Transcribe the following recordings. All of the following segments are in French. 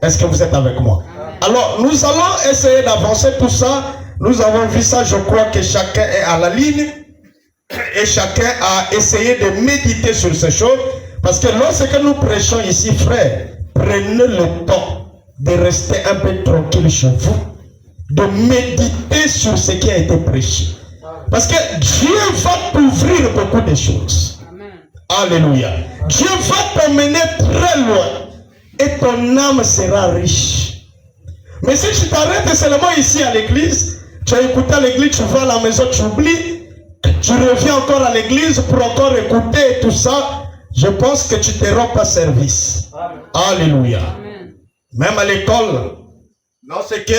Est-ce que vous êtes avec moi? Alors, nous allons essayer d'avancer tout ça. Nous avons vu ça, je crois que chacun est à la ligne. Et chacun a essayé de méditer sur ces choses. Parce que lorsque nous prêchons ici, frère, prenez le temps de rester un peu tranquille chez vous, de méditer sur ce qui a été prêché. Parce que Dieu va t'ouvrir beaucoup de choses. Alléluia. Dieu va t'emmener très loin et ton âme sera riche. Mais si tu t'arrêtes seulement ici à l'église, tu as écouté à l'église, tu vas à la maison, tu oublies, tu reviens encore à l'église pour encore écouter et tout ça, je pense que tu ne te rends pas service. Alléluia. Même à l'école, lorsque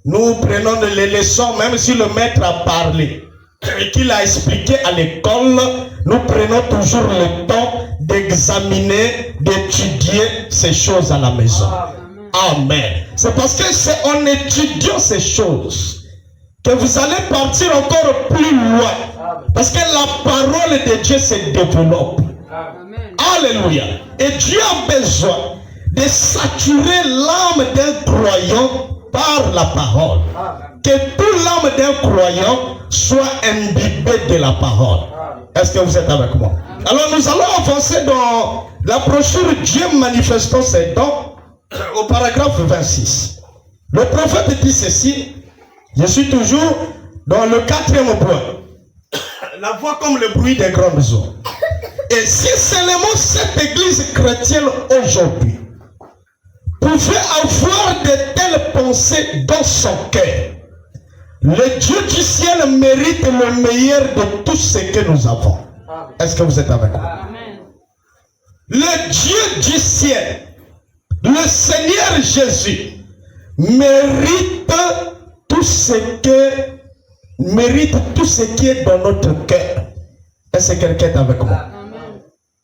nous prenons les leçons, même si le maître a parlé et qu'il a expliqué à l'école, nous prenons toujours le temps d'examiner, d'étudier ces choses à la maison. Amen. C'est parce que c'est en étudiant ces choses que vous allez partir encore plus loin. Parce que la parole de Dieu se développe. Alléluia. Et Dieu a besoin de saturer l'âme d'un croyant par la parole. Que toute l'âme d'un croyant soit imbibée de la parole. Est-ce que vous êtes avec moi? Alors nous allons avancer dans la brochure Dieu manifestant ses dons au paragraphe 26. Le prophète dit ceci. Je suis toujours dans le 4e point. La voix comme le bruit des grandes eaux. Et si seulement cette église chrétienne aujourd'hui pouvait avoir de telles pensées dans son cœur, le Dieu du ciel mérite le meilleur de tout ce que nous avons. Est-ce que vous êtes avec moi? Le Dieu du ciel, le Seigneur Jésus, mérite tout ce qui est dans notre cœur. Est-ce que quelqu'un est avec moi?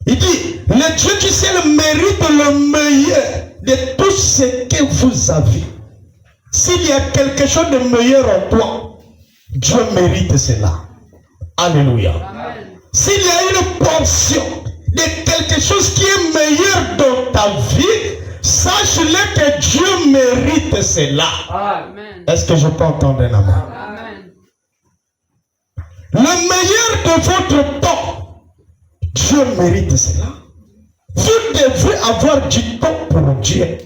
Il dit, le Dieu du ciel mérite le meilleur de tout ce que vous avez. S'il y a quelque chose de meilleur en toi, Dieu mérite cela. Alléluia. S'il y a une portion de quelque chose qui est meilleur dans ta vie, sache-le que Dieu mérite cela. Est-ce que je peux entendre un amen? Le meilleur de votre temps, Dieu mérite cela. Vous devrez avoir du temps pour Dieu.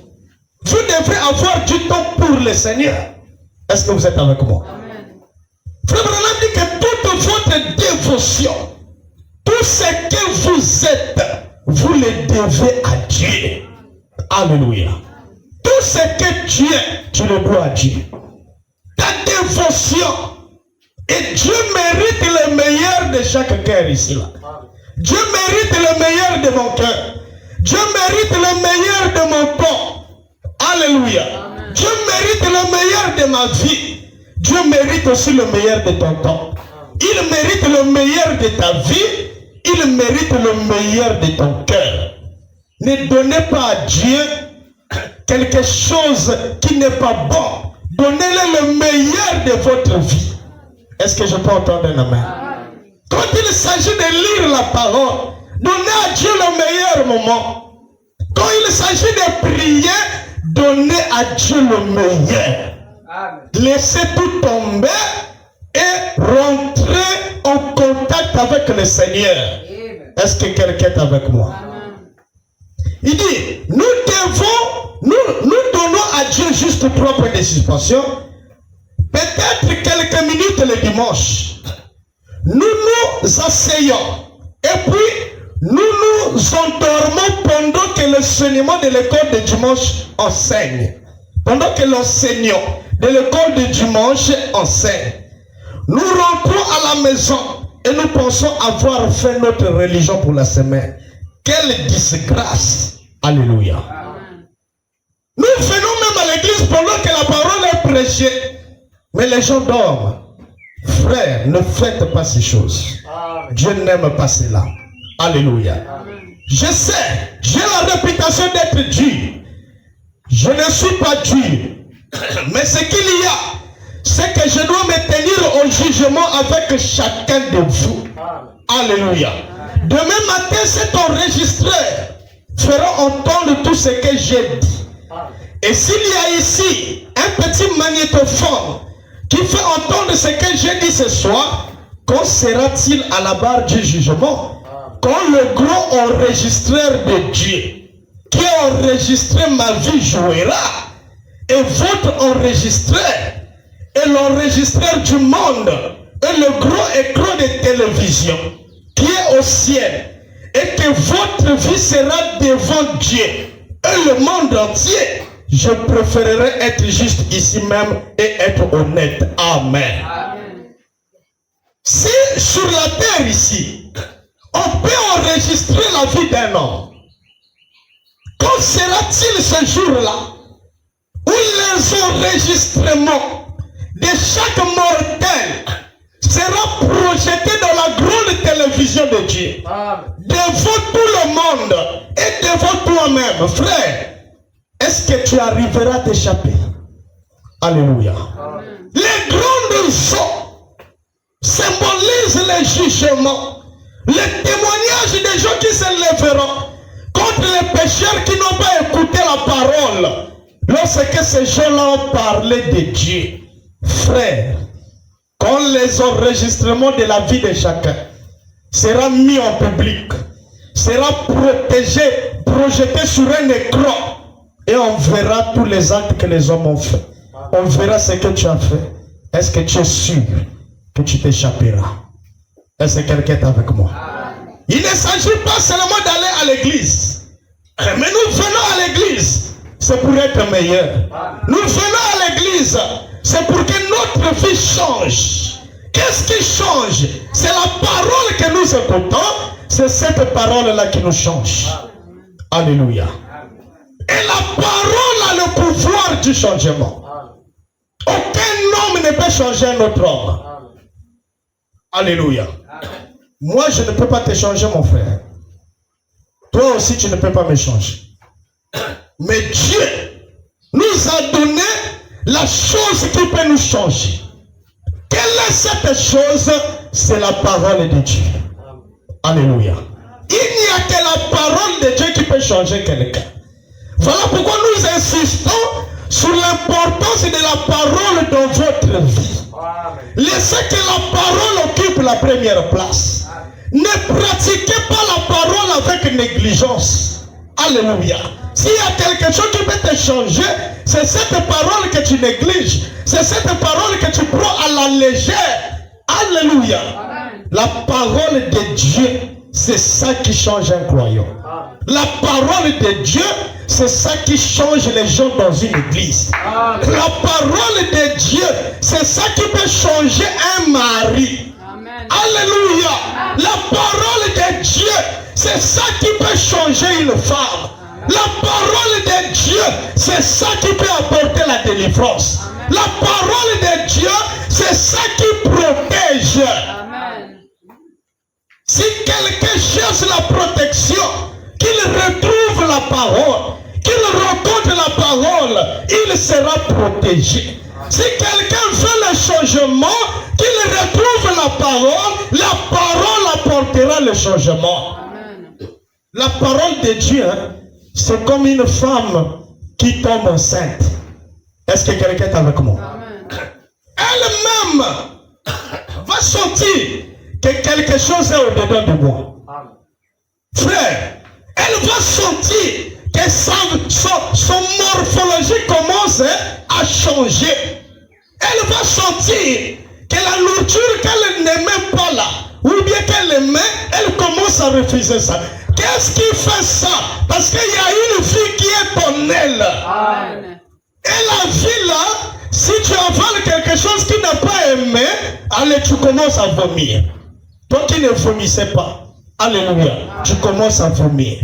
Vous devrez avoir du temps pour le Seigneur. Est-ce que vous êtes avec moi? Frère Branham dit que toute votre dévotion, tout ce que vous êtes, vous le devez à Dieu. Alléluia. Tout ce que tu es, tu le dois à Dieu. Ta dévotion. Et Dieu mérite le meilleur de chaque cœur ici. Là. Dieu mérite le meilleur de mon cœur. Dieu mérite le meilleur de mon corps. Alléluia. Amen. Dieu mérite le meilleur de ma vie. Dieu mérite aussi le meilleur de ton temps. Il mérite le meilleur de ta vie. Il mérite le meilleur de ton cœur. Ne donnez pas à Dieu quelque chose qui n'est pas bon. Donnez-le le meilleur de votre vie. Est-ce que je peux entendre un amen? Quand il s'agit de lire la parole, donnez à Dieu le meilleur moment. Quand il s'agit de prier, donnez à Dieu le meilleur. Laissez tout tomber et rentrez en contact avec le Seigneur. Est-ce que quelqu'un est avec moi? Il dit, nous donnons à Dieu juste 3 points de suspension. Peut-être quelques minutes le dimanche. Nous nous asseyons et puis nous nous endormons pendant que l'enseignement de l'école de dimanche enseigne. Pendant que l'enseignant de l'école de dimanche enseigne. Nous rentrons à la maison et nous pensons avoir fait notre religion pour la semaine. Quelle disgrâce! Alléluia. Nous venons même à l'église pendant que la parole est prêchée. Mais les gens dorment. Frère, ne faites pas ces choses. Dieu n'aime pas cela. Alléluia. Je sais, j'ai la réputation d'être dur. Je ne suis pas dur. Mais ce qu'il y a, c'est que je dois me tenir au jugement avec chacun de vous. Alléluia. Demain matin, cet enregistreur fera entendre tout ce que j'ai dit. Et Et s'il y a ici un petit magnétophone qui fait entendre ce que j'ai dit ce soir, quand sera-t-il à la barre du jugement? Quand le grand enregistreur de Dieu qui a enregistré ma vie jouera, et votre enregistreur, et l'enregistreur du monde, et le gros écran de télévision qui est au ciel, et que votre vie sera devant Dieu et le monde entier, je préférerais être juste ici même et être honnête. Amen. Amen. Si sur la terre ici, on peut enregistrer la vie d'un homme, quand sera-t-il ce jour-là où les enregistrements de chaque mortel sera projeté dans la grande télévision de Dieu, devant tout le monde et devant toi-même, frère? Est-ce que tu arriveras à t'échapper? Alléluia. Amen. Les grandes eaux symbolisent les jugements, les témoignages des gens qui se lèveront contre les pécheurs qui n'ont pas écouté la parole lorsque ces gens-là ont parlé de Dieu. Frère, quand les enregistrements de la vie de chacun sera mis en public, sera protégé, projeté sur un écran, et on verra tous les actes que les hommes ont fait. On verra ce que tu as fait. Est-ce que tu es sûr que tu t'échapperas? Est-ce que quelqu'un est avec moi? Il ne s'agit pas seulement d'aller à l'église. Mais nous venons à l'église, c'est pour être meilleur. Nous venons à l'église, c'est pour que notre vie change. Qu'est-ce qui change? C'est la parole que nous écoutons. C'est cette parole-là qui nous change. Alléluia. Et la parole a le pouvoir du changement. Aucun homme ne peut changer un autre homme. Alléluia. Moi, je ne peux pas te changer, mon frère. Toi aussi, tu ne peux pas me changer. Mais Dieu nous a donné la chose qui peut nous changer. Quelle est cette chose? C'est la parole de Dieu. Alléluia. Il n'y a que la parole de Dieu qui peut changer quelqu'un. Voilà pourquoi nous insistons sur l'importance de la parole dans votre vie. Laissez que la parole occupe la première place. Ne pratiquez pas la parole avec négligence. Alléluia. S'il y a quelque chose qui peut te changer, c'est cette parole que tu négliges. C'est cette parole que tu prends à la légère. Alléluia. La parole de Dieu, c'est ça qui change un croyant. La parole de Dieu, c'est ça qui change les gens dans une église. La parole de Dieu, c'est ça qui peut changer un mari. Amen. Alléluia. La parole de Dieu, c'est ça qui peut changer une femme. La parole de Dieu, c'est ça qui peut apporter la délivrance. Amen. La parole de Dieu, c'est ça qui protège. Amen. Si quelqu'un cherche la protection, qu'il retrouve la parole, qu'il rencontre la parole, il sera protégé. Si quelqu'un veut le changement, qu'il retrouve la parole apportera le changement. Amen. La parole de Dieu, c'est comme une femme qui tombe enceinte. Est-ce que quelqu'un est avec moi? Elle-même va sentir que quelque chose est au-dedans de moi. Frère, elle va sentir que son morphologie commence à changer. Elle va sentir que la nourriture qu'elle n'aimait pas là, ou bien qu'elle aimait, elle commence à refuser ça. Qu'est-ce qui fait ça? Parce qu'il y a une vie qui est ton aile. Amen. Et la vie là, si tu avales quelque chose qui n'a pas aimé, allez, tu commences à vomir. Toi qui ne vomissais pas, alléluia, tu commences à vomir.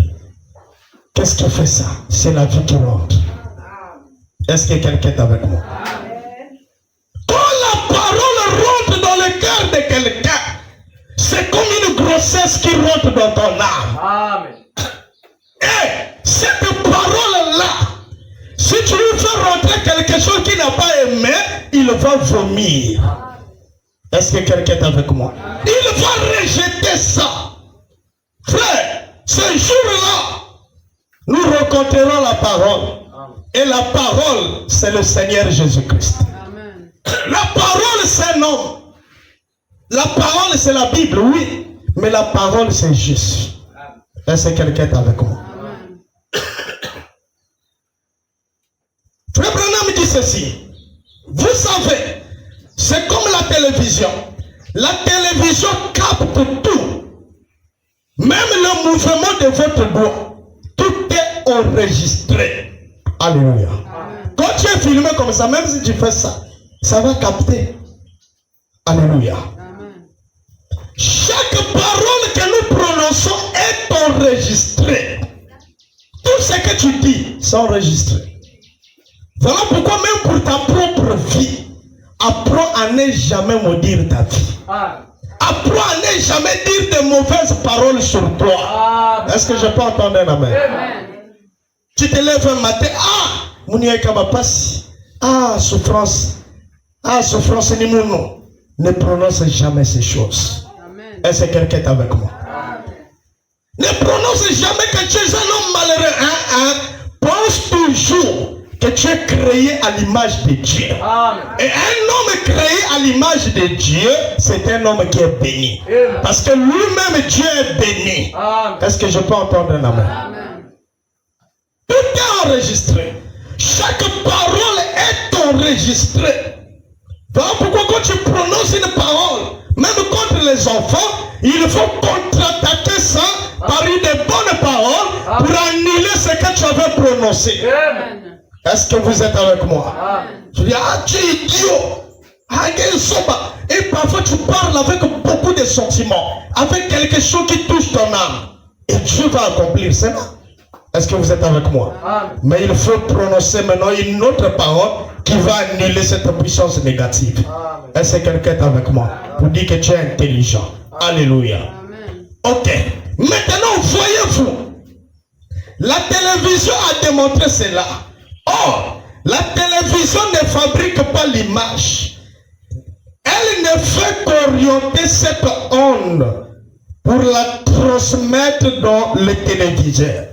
Qu'est-ce qui fait ça? C'est la vie qui rentre. Est-ce que quelqu'un est avec moi? Quand la parole rentre dans le cœur de quelqu'un, c'est comme une grossesse qui rentre dans ton âme. Amen. Et cette parole-là, si tu lui fais rentrer quelque chose qu'il n'a pas aimé, il va vomir. Est-ce que quelqu'un est avec moi? Il va rejeter ça. Frère, ce jour-là, nous rencontrerons la parole. Et la parole, c'est le Seigneur Jésus-Christ. La parole, c'est un homme. La parole, c'est la Bible, oui. Mais la parole, c'est Jésus. Est-ce que quelqu'un est avec moi? Frère Branham dit ceci. Vous savez, c'est comme la télévision. La télévision capte tout. Même le mouvement de votre doigt. Tout est enregistré. Alléluia. Quand tu es filmé comme ça, même si tu fais ça, ça va capter. Alléluia. Chaque parole que nous prononçons est enregistrée. Tout ce que tu dis, c'est enregistré. Voilà pourquoi même pour ta propre vie, apprends à ne jamais maudire ta vie. Apprends à ne jamais dire de mauvaises paroles sur toi. Est-ce que je peux entendre un amen? Tu te lèves un matin, souffrance. Souffrance ni mon nom. Ne prononce jamais ces choses. Est-ce que quelqu'un est avec moi? Ne prononce jamais que tu es un homme malheureux. Pense toujours que tu es créé à l'image de Dieu. Et un homme créé à l'image de Dieu, c'est un homme qui est béni. Parce que lui-même, Dieu est béni. Est-ce que je peux entendre un amen? Tout est enregistré. Chaque parole est enregistrée. Voilà pourquoi quand tu prononces une parole, même contre les enfants, il faut contre-attaquer ça par une bonne parole pour annuler ce que tu avais prononcé. Est-ce que vous êtes avec moi? Je dis, tu es idiot. Et parfois tu parles avec beaucoup de sentiments, avec quelque chose qui touche ton âme. Et Dieu va accomplir cela. Est-ce que vous êtes avec moi? Mais il faut prononcer maintenant une autre parole qui va annuler cette puissance négative. Est-ce que quelqu'un est avec moi? Pour dire que tu es intelligent. Alléluia. Ok. Maintenant, voyez-vous, la télévision a démontré cela. Or, la télévision ne fabrique pas l'image. Elle ne fait qu'orienter cette onde pour la transmettre dans le téléviseur.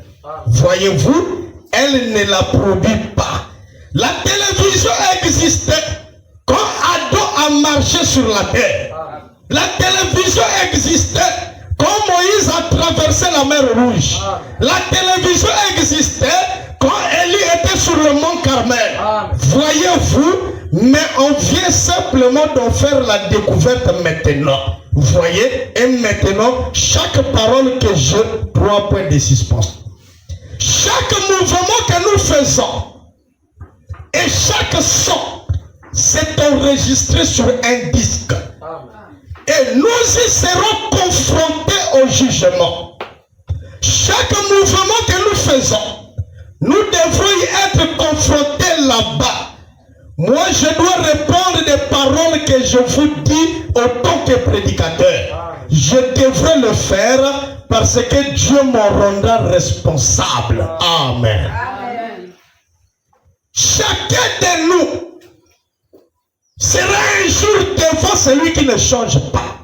Voyez-vous, elle ne la produit pas. La télévision existait quand Adam a marché sur la terre. La télévision existait quand Moïse a traversé la mer Rouge. La télévision existait quand Élie était sur le mont Carmel. Voyez-vous, mais on vient simplement d'en faire la découverte maintenant. Vous voyez, et maintenant, chaque parole que je, 3 points de suspension. Chaque mouvement que nous faisons et chaque son, c'est enregistré sur un disque. Et nous y serons confrontés au jugement. Chaque mouvement que nous faisons, nous devrons y être confrontés là-bas. Moi, je dois répondre des paroles que je vous dis en tant que prédicateur. Je devrais le faire parce que Dieu m'en rendra responsable. Amen. Chacun de nous sera un jour devant celui qui ne change pas,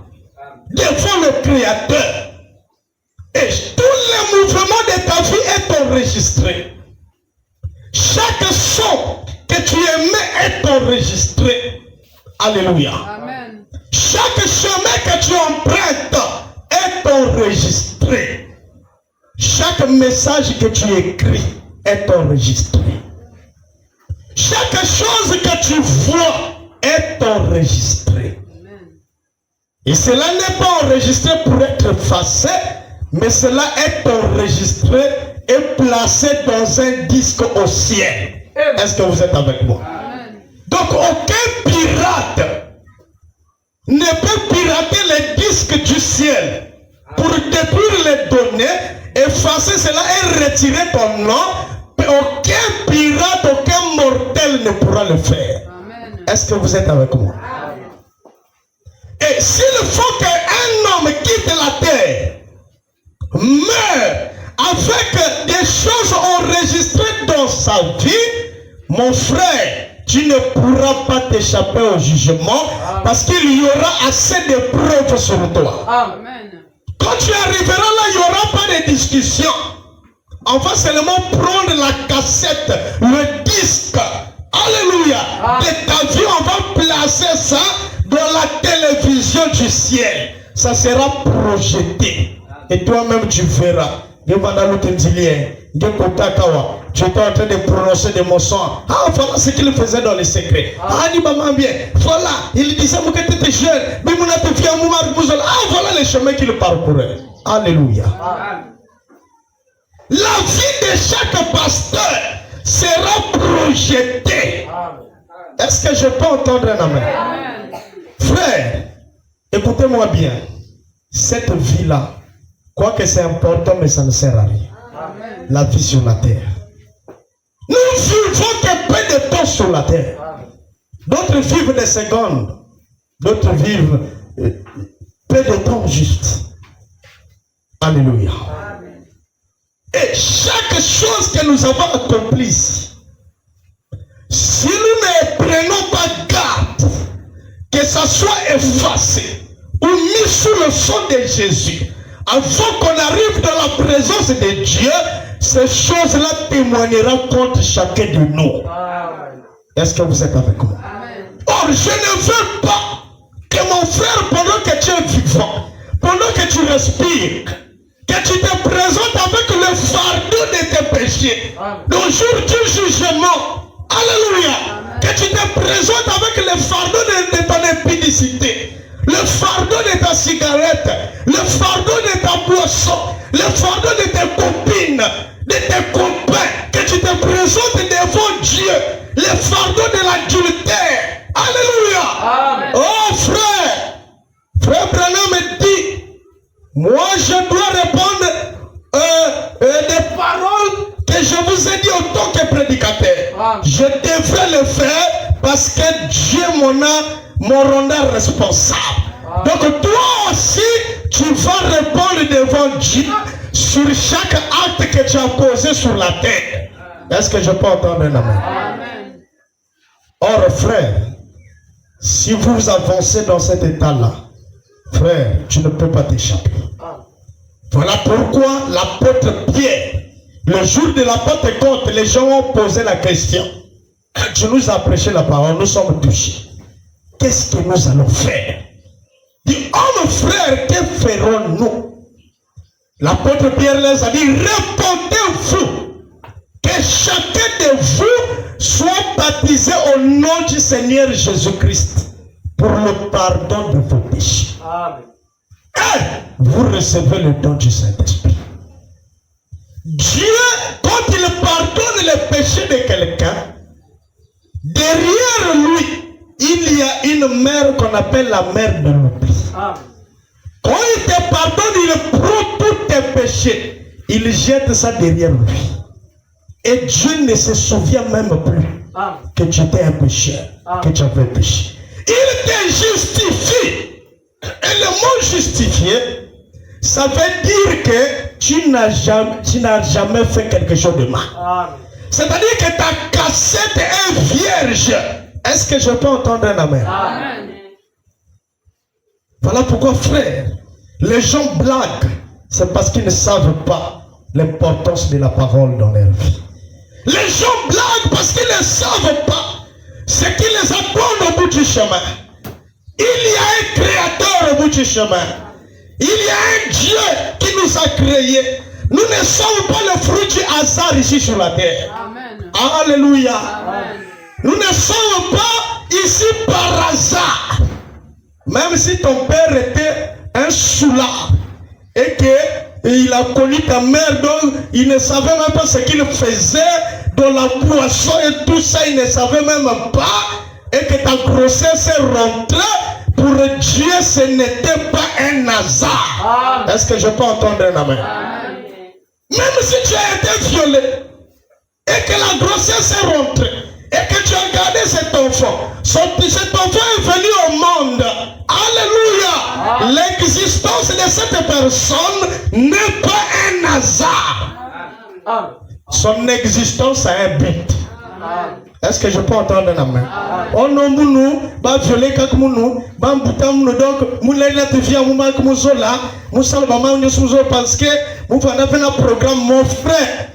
devant le Créateur. Et tous les mouvements de ta vie est enregistré. Chaque son que tu émets est enregistré. Alléluia. Amen. Chaque chemin que tu empruntes est enregistré. Chaque message que tu écris est enregistré. Chaque chose que tu vois est enregistré. Et cela n'est pas enregistré pour être effacé, mais cela est enregistré et placé dans un disque au ciel. Est-ce que vous êtes avec moi? Donc aucun pirate ne peut pirater les disques du ciel pour détruire les données, effacer cela et retirer ton nom. Aucun pirate, aucun mortel ne pourra le faire. Est-ce que vous êtes avec moi? Et s'il faut qu'un homme quitte la terre, meurt avec des choses enregistrées dans sa vie, mon frère, tu ne pourras pas t'échapper au jugement parce qu'il y aura assez de preuves sur toi. Amen. Quand tu arriveras là, il n'y aura pas de discussion. On va seulement prendre la cassette, le disque. Alléluia. De ta vie, on va placer ça dans la télévision du ciel. Ça sera projeté. Et toi-même, tu verras. Tu étais en train de prononcer des mots. Ah, voilà ce qu'il faisait dans les secrets. Ah, voilà, il disait que tu étais jeune. Ah, voilà les chemins qu'il parcourait. Alléluia. La vie de chaque pasteur sera projetée. Est-ce que je peux entendre un amen? Frère, écoutez-moi bien. Cette vie-là, quoique c'est important, mais ça ne sert à rien. La vie sur la terre. Nous vivons que peu de temps sur la terre. D'autres vivent des secondes. D'autres vivent peu de temps juste. Alléluia. Et chaque chose que nous avons accomplie, si nous ne prenons pas garde, que ça soit effacé ou mis sous le sang de Jésus, avant qu'on arrive dans la présence de Dieu, ces choses-là témoigneront contre chacun de nous. Est-ce que vous êtes avec moi? Or, je ne veux pas que mon frère, pendant que tu es vivant, pendant que tu respires, que tu te présentes avec le fardeau de tes péchés, le jour du jugement. Alléluia. Que tu te présentes avec le fardeau de ton impudicité, le fardeau de ta cigarette, le fardeau de ta boisson, le fardeau de tes copines, de tes copains, que tu te présentes devant Dieu, le fardeau de l'adultère. Alléluia. Amen. Oh frère Branham me dit, moi je dois répondre des paroles que je vous ai dit en tant que prédicateur. Amen. Je devrais le faire parce que Dieu m'en rendra responsable. Amen. Donc toi aussi, tu vas répondre devant Dieu sur chaque acte que tu as posé sur la terre. Est-ce que je peux entendre un amen? Amen. Or frère, si vous avancez dans cet état-là, frère, tu ne peux pas t'échapper. Voilà pourquoi l'apôtre Pierre, le jour de la Pentecôte, les gens ont posé la question. Tu nous as prêché la parole, nous sommes touchés. Qu'est-ce que nous allons faire? Dit, oh mon frère, que ferons-nous? L'apôtre Pierre les a dit, répondez-vous que chacun de vous soit baptisé au nom du Seigneur Jésus-Christ pour le pardon de vos péchés. Amen. Et vous recevez le don du Saint-Esprit. Dieu, quand il pardonne les péchés de quelqu'un, derrière lui, il y a une mer qu'on appelle la mer de l'oubli. Quand il te pardonne, il prend tous tes péchés, il jette ça derrière lui. Et Dieu ne se souvient même plus que tu étais un pécheur, que tu avais péché. Il te justifie. Et le mot justifié, ça veut dire que tu n'as jamais fait quelque chose de mal. C'est-à-dire que ta cassette est vierge. Est-ce que je peux entendre un amen? Amen. Voilà pourquoi, frère, les gens blaguent. C'est parce qu'ils ne savent pas l'importance de la parole dans leur vie. Les gens blaguent parce qu'ils ne savent pas ce qui les attend au bout du chemin. Il y a un créateur au bout du chemin. Il y a un Dieu qui nous a créés. Nous ne sommes pas le fruit du hasard ici sur la terre. Amen. Alléluia. Amen. Nous ne sommes pas ici par hasard. Même si ton père était un soulard et qu'il a connu ta mère, donc il ne savait même pas ce qu'il faisait dans la boisson et tout ça, il ne savait même pas. Et que ta grossesse est rentrée, pour Dieu, ce n'était pas un hasard. Est-ce que je peux entendre un amen? Amen. Même si tu as été violé, et que la grossesse est rentrée, et que tu as gardé cet enfant, cet enfant est venu au monde. Alléluia. L'existence de cette personne n'est pas un hasard. Son existence a un but. Est-ce que je peux entendre un amen? On non nous va violer comme nous, va nous donc nous les via nous comme nous là, nous salvons nous parce que nous avons un programme mon frère.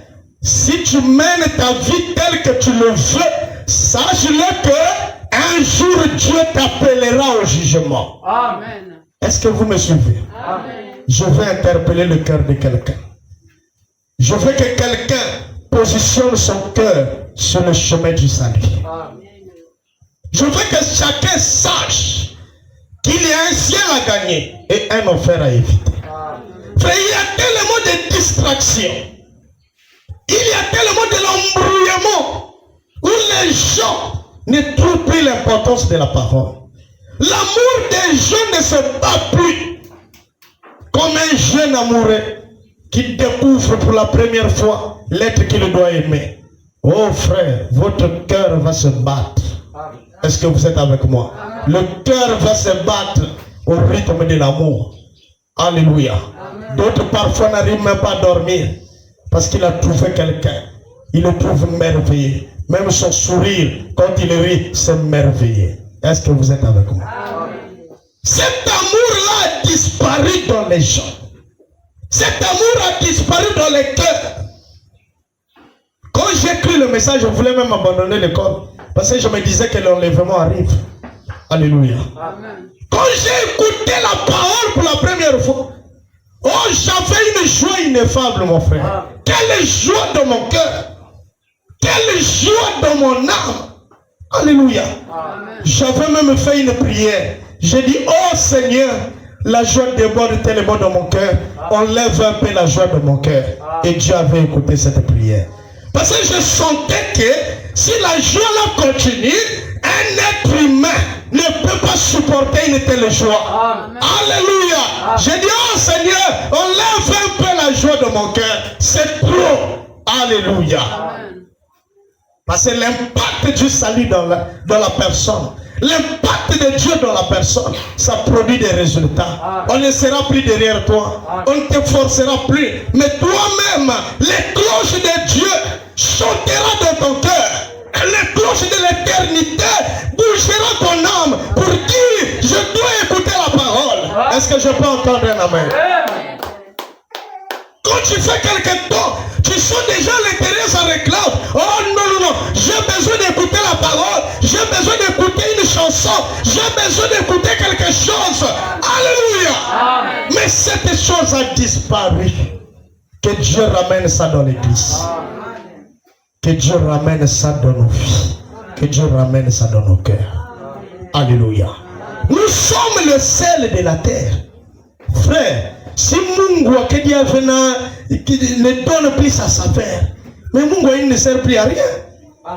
Si tu mènes ta vie telle que tu le veux, sache-le que un jour Dieu t'appellera au jugement. Amen. Est-ce que vous me suivez? Amen. Je veux interpeller le cœur de quelqu'un. Je veux que quelqu'un positionne son cœur sur le chemin du salut. Amen. Je veux que chacun sache qu'il y a un ciel à gagner et un enfer à éviter. Frère, il y a tellement de distractions. Il y a tellement de l'embrouillement où les gens ne trouvent plus l'importance de la parole. L'amour des gens ne se bat plus comme un jeune amoureux qui découvre pour la première fois l'être qu'il doit aimer. Oh frère, votre cœur va se battre. Est-ce que vous êtes avec moi? Le cœur va se battre au rythme de l'amour. Alléluia. D'autres parfois n'arrivent même pas à dormir parce qu'il a trouvé quelqu'un. Il le trouve merveilleux. Même son sourire, quand il rit, c'est merveilleux. Est-ce que vous êtes avec moi? Cet amour-là a disparu dans les gens. Cet amour a disparu dans les cœurs. Quand j'écris le message, je voulais même abandonner l'école. Parce que je me disais que l'enlèvement arrive. Alléluia. Amen. Quand j'ai écouté la parole pour la première fois, oh, j'avais une joie ineffable, mon frère. Quelle joie dans mon cœur. Quelle joie dans mon âme. Alléluia. Amen. J'avais même fait une prière. J'ai dit, oh Seigneur, la joie déborde tellement dans mon cœur. Enlève un peu la joie de mon cœur. Et Dieu avait écouté cette prière. Parce que je sentais que si la joie là continue, un être humain ne peut pas supporter une telle joie. Amen. Alléluia. J'ai dit, oh Seigneur, enlève un peu la joie de mon cœur. C'est trop. Alléluia. Amen. Parce que l'impact du salut dans la personne, l'impact de Dieu dans la personne, ça produit des résultats. On ne sera plus derrière toi. On ne te forcera plus. Mais toi-même, les cloches de Dieu chanteront dans ton cœur. Les cloches de l'éternité bougeront ton âme pour dire, je dois écouter la parole. Est-ce que je peux entendre un amen? Quand tu fais quelque temps, tu sens déjà l'intérieur, ça réclame. Oh non, non, non, j'ai besoin d'écouter la parole. J'ai besoin d'écouter une chanson. J'ai besoin d'écouter quelque chose. Alléluia. Amen. Mais cette chose a disparu. Que Dieu ramène ça dans l'église. Que Dieu ramène ça dans nos vies. Que Dieu ramène ça dans nos cœurs. Alléluia. Nous sommes le sel de la terre. Frère, si Mungu akidia vena ne donne plus sa saveur, mais Mungu il ne sert plus à rien.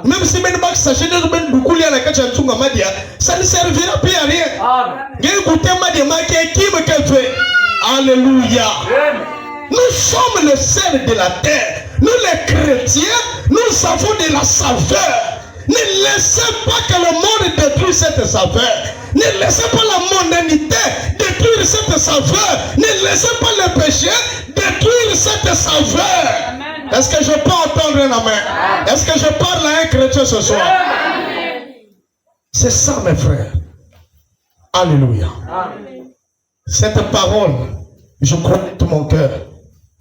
Même si ben bak sachet de ben bukuli ala kacha tunga madia, ça ne servira plus à rien. Ngé goûter madia ma qui me fait. Alléluia. Nous sommes le sel de la terre. Nous les chrétiens, nous avons de la saveur. Ne laissez pas que le monde détruise cette saveur. Ne laissez pas la mondanité détruire cette saveur. Ne laissez pas le péché détruire cette saveur. Est-ce que je peux entendre un amen? Est-ce que je parle à un chrétien ce soir? C'est ça, mes frères. Alléluia. Cette parole, je crois que tout mon cœur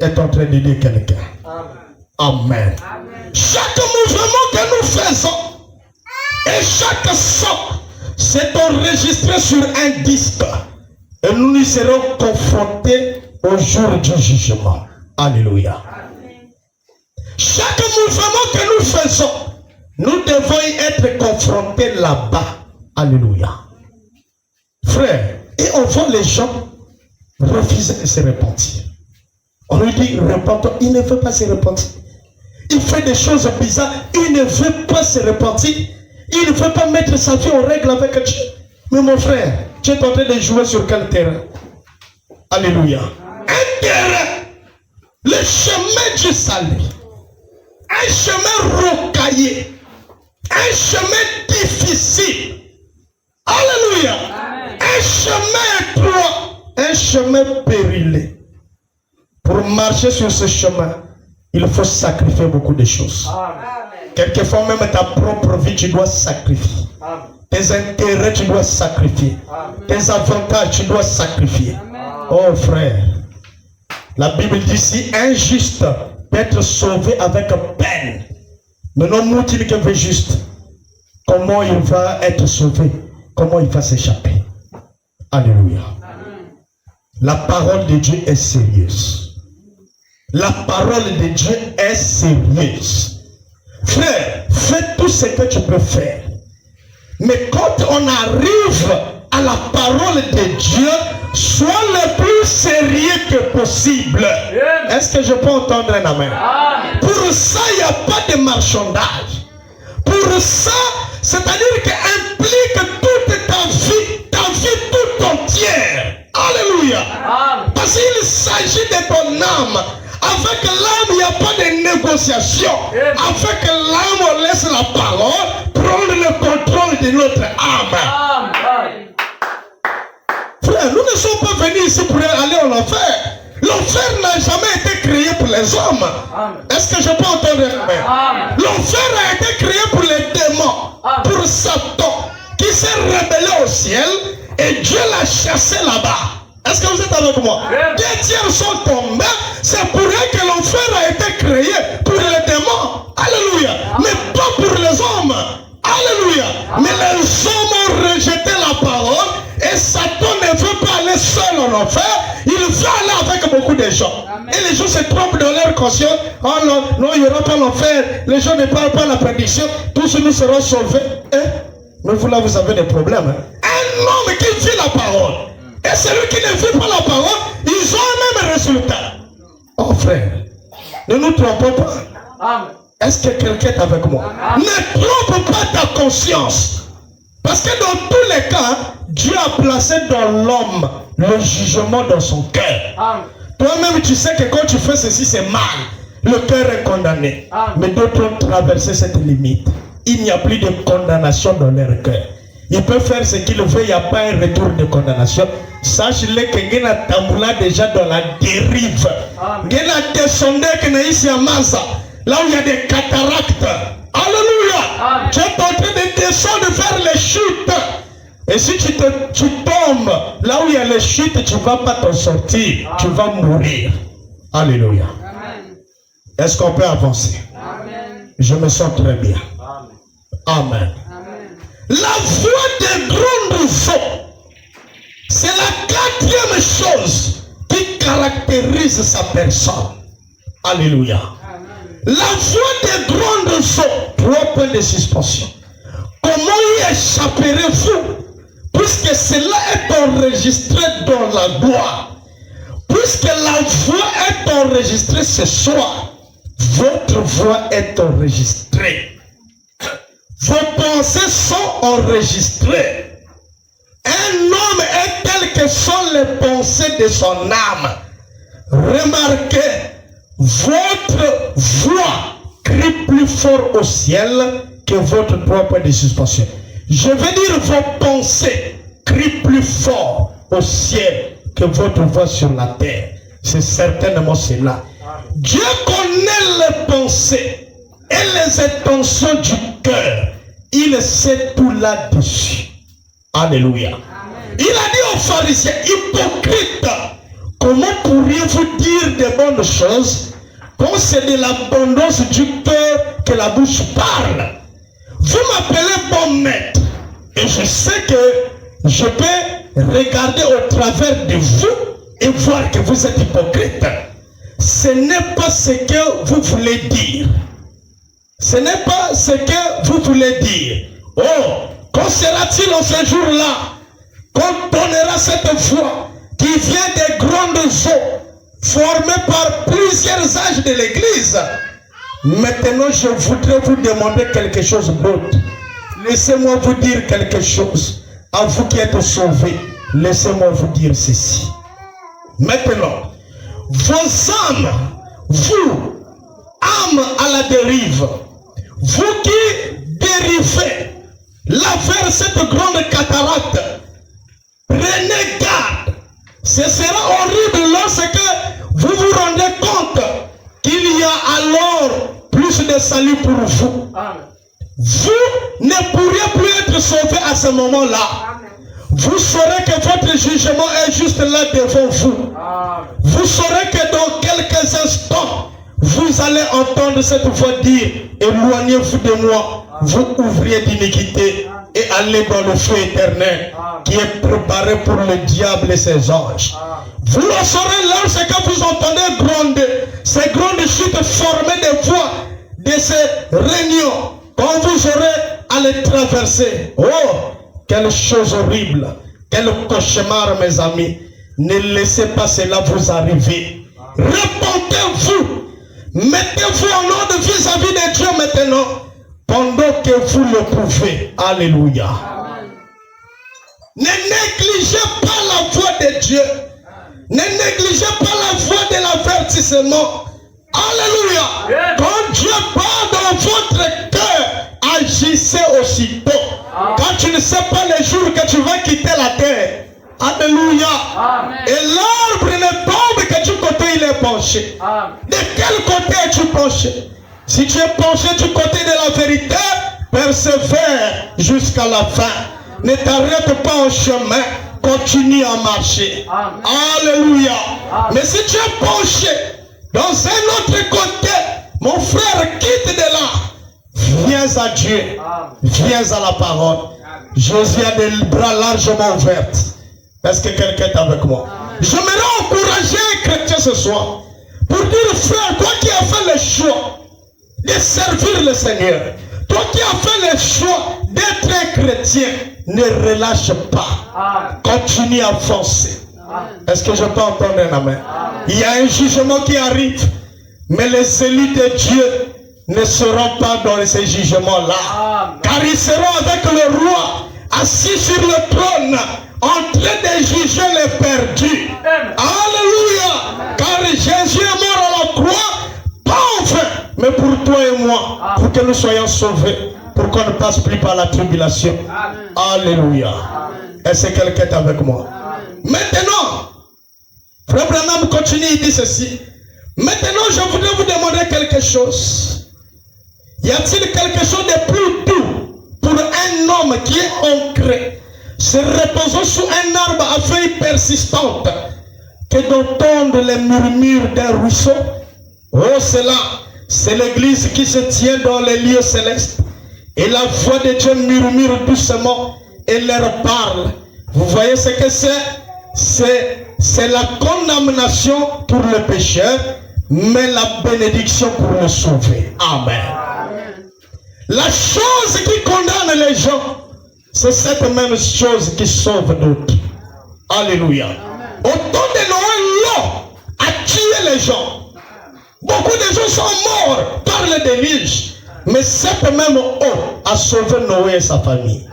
est en train de dire quelqu'un. Amen. Chaque mouvement que nous faisons et chaque son, c'est enregistré sur un disque. Et nous y serons confrontés au jour du jugement. Alléluia. Chaque mouvement que nous faisons, nous devons y être confrontés là-bas. Alléluia. Frère, et on voit les gens refuser de se repentir. On lui dit, repentons. Il ne veut pas se repentir. Il fait des choses bizarres. Il ne veut pas se repentir. Il ne veut pas mettre sa vie en règle avec Dieu. Mais mon frère, tu es en train de jouer sur quel terrain? Alléluia. Un terrain. Le chemin du salut. Un chemin rocaillé. Un chemin difficile. Alléluia. Un chemin étroit. Un chemin périlé. Pour marcher sur ce chemin, il faut sacrifier beaucoup de choses. Quelquefois même ta propre vie, tu dois sacrifier. Tes intérêts, tu dois sacrifier. Tes avantages, tu dois sacrifier. Oh frère, la Bible dit si un juste d'être sauvé avec peine. Maintenant, Moutine qui veut juste comment il va être sauvé, comment il va s'échapper. Alléluia. La parole de Dieu est sérieuse. La parole de Dieu est sérieuse. Frère, fais tout ce que tu peux faire. Mais quand on arrive à la parole de Dieu, sois le plus sérieux que possible. Est-ce que je peux entendre un amen? Pour ça, il n'y a pas de marchandage. Pour ça, c'est-à-dire qu'implique toute ta vie tout entière. Alléluia. Parce qu'il s'agit de ton âme. Avec l'âme, il n'y a pas de négociation. Avec l'âme, on laisse la parole prendre le contrôle de notre âme. Frère, nous ne sommes pas venus ici pour aller en enfer. L'enfer n'a jamais été créé pour les hommes. Est-ce que je peux entendre? L'enfer a été créé pour les démons, pour Satan, qui s'est rebellé au ciel et Dieu l'a chassé là-bas. Est-ce que vous êtes avec moi? 2 tiers sont tombés. C'est pour eux que l'enfer a été créé pour les démons. Alléluia. Mais pas pour les hommes. Alléluia. Mais les hommes ont rejeté la parole et Satan ne veut pas aller seul en enfer. Il veut aller avec beaucoup de gens. Et les gens se trompent dans leur conscience. Oh non, non, il n'y aura pas l'enfer. Les gens ne parlent pas la prédiction. Tous nous serons sauvés. Mais vous là, vous avez des problèmes. Un homme qui vit la parole et celui qui ne vit pas la parole, ils ont un même résultat. Oh frère, ne nous trompons pas. Est-ce que quelqu'un est avec moi? Ne trompe pas ta conscience. Parce que dans tous les cas, Dieu a placé dans l'homme le jugement dans son cœur. Toi-même, tu sais que quand tu fais ceci, c'est mal. Le cœur est condamné. Mais d'autres ont traversé cette limite. Il n'y a plus de condamnation dans leur cœur. Ils peuvent faire ce qu'ils veulent, il n'y a pas un retour de condamnation. Sache-le que Ngena Tamboula déjà dans la dérive. Ngena descendé que ici à Masa, là où il y a des cataractes. Alléluia. Tu es en train de descendre vers les chutes. Et si tu tombes là où il y a les chutes, tu ne vas pas t'en sortir. Tu vas mourir. Alléluia. Est-ce qu'on peut avancer? Amen. Je me sens très bien. Amen. La voix des grandes eaux, c'est la 4e chose qui caractérise sa personne. Alléluia. La voix des grandes eaux, 3 points de suspension. Comment y échapperez-vous? Puisque cela est enregistré dans la gloire. Puisque la voix est enregistrée ce soir, votre voix est enregistrée. Vos pensées sont enregistrées. Un homme est tel que sont les pensées de son âme. Remarquez, votre voix crie plus fort au ciel que votre 3 points de suspension. Je veux dire, vos pensées crient plus fort au ciel que votre voix sur la terre. C'est certainement cela. Dieu connaît les pensées et les intentions du cœur. Il sait tout là-dessus. Alléluia. Amen. Il a dit aux pharisiens, hypocrites, comment pourriez-vous dire de bonnes choses quand c'est de l'abondance du cœur que la bouche parle? Vous m'appelez bon maître et je sais que je peux regarder au travers de vous et voir que vous êtes hypocrite. Ce n'est pas ce que vous voulez dire. Ce n'est pas ce que vous voulez dire. Oh, quand sera-t-il en ce jour-là qu'on donnera cette voix qui vient des grandes eaux formées par plusieurs âges de l'Église? Maintenant, je voudrais vous demander quelque chose d'autre. Laissez-moi vous dire quelque chose. À vous qui êtes sauvés, laissez-moi vous dire ceci. Maintenant, vos âmes, vous, âmes à la dérive, vous qui dérivez là vers cette grande cataracte, prenez garde. Ce sera horrible lorsque vous vous rendez compte qu'il y a alors plus de salut pour vous. Amen. Vous ne pourriez plus être sauvé à ce moment-là. Vous saurez que votre jugement est juste là devant vous. Amen. Vous saurez que dans quelques instants, vous allez entendre cette voix dire, éloignez-vous de moi, vous ouvriez d'iniquité, et allez dans le feu éternel, qui est préparé pour le diable et ses anges. Vous le saurez lorsque vous entendez gronder, ces grandes chutes former des voies de ces réunions, quand vous aurez à les traverser. Oh, quelle chose horrible, quel cauchemar, mes amis. Ne laissez pas cela vous arriver. Repentez-vous. Mettez-vous en ordre vis-à-vis de Dieu maintenant, pendant que vous le pouvez. Alléluia. Amen. Ne négligez pas la voix de Dieu. Ne négligez pas la voix de l'avertissement. Alléluia. Amen. Quand Dieu parle dans votre cœur, agissez aussitôt. Amen. Quand tu ne sais pas les jours que tu vas quitter la terre. Alléluia. Amen. Et l'arbre ne tombe que du côté il est penché. Amen. De quel côté es-tu penché? Si tu es penché du côté de la vérité, persévère jusqu'à la fin. Ne t'arrête pas en chemin, continue à marcher. Amen. Alléluia. Amen. Mais si tu es penché dans un autre côté, mon frère, quitte de là. Viens à Dieu. Amen. Viens à la parole. Amen. Jésus a des bras largement ouverts. Est-ce que quelqu'un est avec moi? J'aimerais encourager un chrétien ce soir pour dire, frère, toi qui as fait le choix de servir le Seigneur, toi qui as fait le choix d'être un chrétien, ne relâche pas. Continue à avancer. Est-ce que je peux entendre un amen? Il y a un jugement qui arrive, mais les élus de Dieu ne seront pas dans ces jugements-là, car ils seront avec le roi assis sur le trône, en train de juger les perdus. Alléluia. Car Jésus est mort à la croix, pas enfin, mais pour toi et moi, pour que nous soyons sauvés, pour qu'on ne passe plus par la tribulation. Alléluia. Est-ce que quelqu'un est avec moi? Maintenant, Frère Branham continue, il dit ceci. Maintenant, je voudrais vous demander quelque chose. Y a-t-il quelque chose de plus doux pour un homme qui est ancré, se reposant sous un arbre à feuilles persistantes, que d'entendre les murmures d'un ruisseau? Oh, c'est l'église qui se tient dans les lieux célestes. Et la voix de Dieu murmure doucement et leur parle. Vous voyez ce que c'est? C'est la condamnation pour le pécheur, mais la bénédiction pour le sauver. Amen. La chose qui condamne les gens, c'est cette même chose qui sauve d'autres. Alléluia. Au temps de Noël, l'eau a tué les gens. Beaucoup de gens sont morts par le déluge. Mais cette même eau a sauvé Noé et sa famille.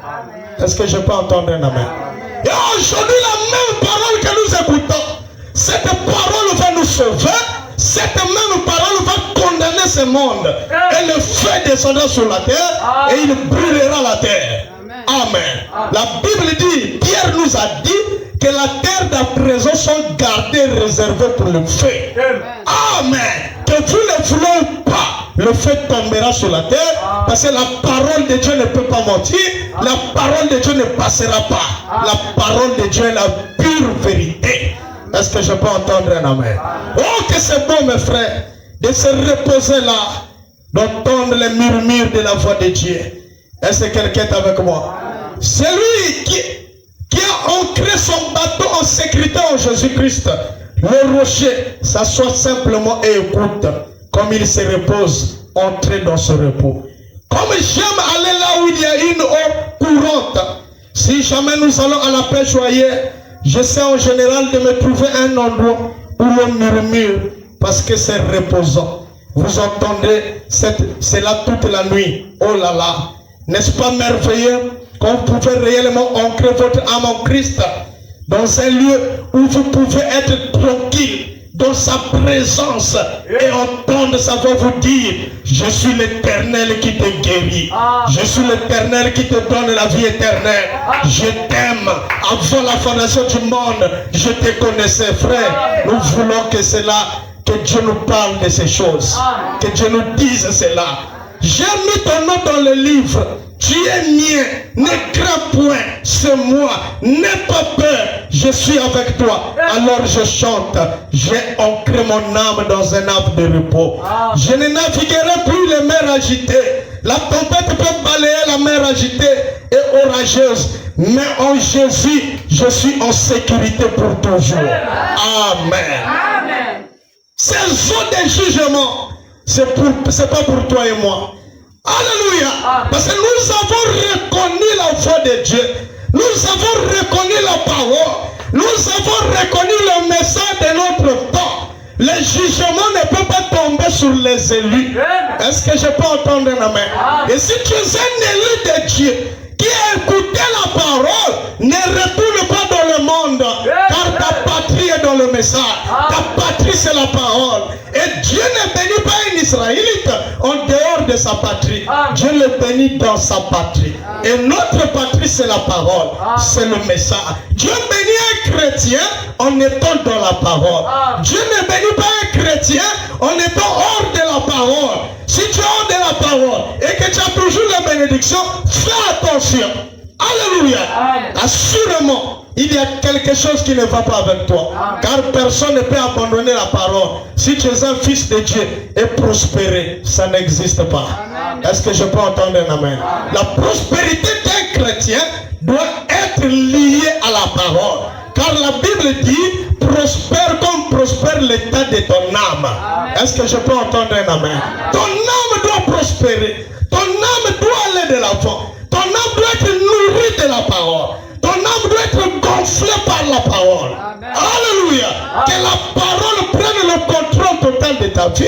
Est-ce que je peux entendre un amen? Et aujourd'hui, la même parole que nous écoutons, cette parole va nous sauver. Cette même parole va condamner ce monde. Et le feu descendra sur la terre et il brûlera la terre. Amen. La Bible dit, Pierre nous a dit que la terre d'à présent sont gardées, réservées pour le feu. Amen. Que vous ne voulez pas, le feu tombera sur la terre, parce que la parole de Dieu ne peut pas mentir, la parole de Dieu ne passera pas. La parole de Dieu est la pure vérité. Est-ce que je peux entendre un amen? Oh, que c'est bon, mes frères, de se reposer là, d'entendre les murmures de la voix de Dieu. Est-ce que quelqu'un est avec moi? Celui qui a ancré son bateau en sécurité en Jésus-Christ, le rocher, s'assoit simplement et écoute. Comme il se repose, entre dans ce repos. Comme j'aime aller là où il y a une eau courante. Si jamais nous allons à la pêche ou ailleurs, j'essaie en général de me trouver un endroit où l'on murmure, parce que c'est reposant. Vous entendez, c'est là toute la nuit. Oh là là, n'est-ce pas merveilleux quand vous pouvez réellement ancrer votre âme en Christ dans un lieu où vous pouvez être tranquille dans sa présence et entendre sa voix vous dire: je suis l'Éternel qui te guérit, je suis l'Éternel qui te donne la vie éternelle, je t'aime, avant la fondation du monde je te connaissais. Frère, nous voulons que c'est là que Dieu nous parle de ces choses, que Dieu nous dise cela. J'ai mis ton nom dans le livre Tu es mien, ne crains point, c'est moi, n'aie pas peur, je suis avec toi. Alors je chante, j'ai ancré mon âme dans un arbre de repos. Je ne naviguerai plus les mers agitées. La tempête peut balayer la mer agitée et orageuse. Mais en Jésus, je suis en sécurité pour toujours. Amen. Amen. Ces eaux de jugement, c'est pas pour toi et moi. Alléluia. Parce que nous avons reconnu la voix de Dieu. Nous avons reconnu la parole. Nous avons reconnu le message de notre temps. Le jugement ne peut pas tomber sur les élus. Est-ce que je peux entendre un amen? Et si tu es un élu de Dieu qui a écouté la parole, ne retourne pas dans le monde, car ta patrie est dans le message. Ta patrie, c'est la parole. Et Dieu ne bénit pas un Israélite en dehors de sa patrie. Dieu le bénit dans sa patrie. Et notre patrie, c'est la parole. C'est le message. Dieu bénit un chrétien en étant dans la parole. Dieu ne bénit pas un chrétien en étant hors de la parole. Si tu es hors de la parole et que tu as toujours la bénédiction, fais attention. Alléluia. Assurément, il y a quelque chose qui ne va pas avec toi. Car personne ne peut abandonner la parole. Si tu es un fils de Dieu et prospérer, ça n'existe pas. Est-ce que je peux entendre un amen? La prospérité d'un chrétien doit être liée à la parole. Car la Bible dit, prospère comme prospère l'état de ton âme. Est-ce que je peux entendre un amen? Ton âme doit prospérer. Ton âme doit aller de l'avant. Ton âme doit être nourrie de la parole. Ton âme doit être gonflée par la parole. Alléluia. Que la parole prenne le contrôle total de ta vie.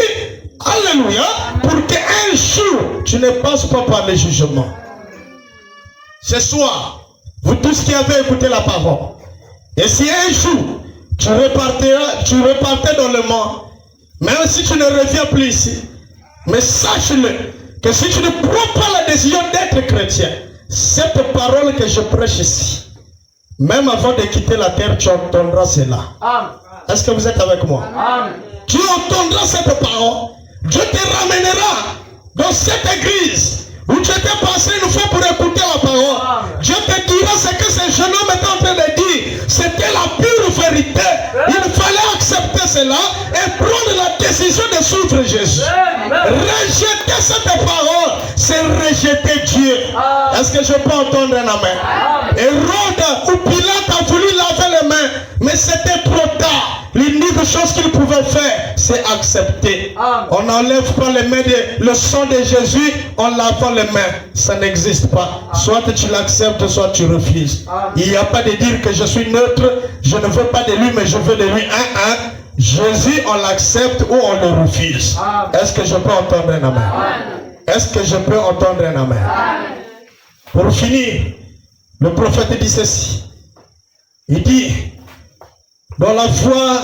Alléluia. Pour qu'un jour, tu ne passes pas par le jugement. Ce soir, vous tous qui avez écouté la parole, et si un jour, tu repartais dans le monde, même si tu ne reviens plus ici, mais sache-le, que si tu ne prends pas la décision d'être chrétien, cette parole que je prêche ici, même avant de quitter la terre, tu entendras cela. Est-ce que vous êtes avec moi? Tu entendras cette parole. Dieu te ramènera dans cette église où tu étais passé une fois pour écouter la parole. Dieu te dira ce que ce jeune homme était en train de dire. C'était la pure vérité. Il fallait accepter cela et prendre la décision de suivre Jésus. Rejeter cette parole, c'est rejeter Dieu. Est-ce que je peux entendre un amen? Hérode ou Pilate a voulu laver les mains, mais c'était trop tard. L'unique chose qu'il pouvait faire, c'est accepter. On n'enlève pas les mains le sang de Jésus en lavant les mains. Ça n'existe pas. Soit tu l'acceptes, soit tu refuses. Il n'y a pas de dire que je suis neutre, je ne veux pas de lui, mais je veux de lui. Jésus, on l'accepte ou on le refuse. Est-ce que je peux entendre un amen? Est-ce que je peux entendre un amen? Pour finir, le prophète dit ceci. Il dit, dans la voix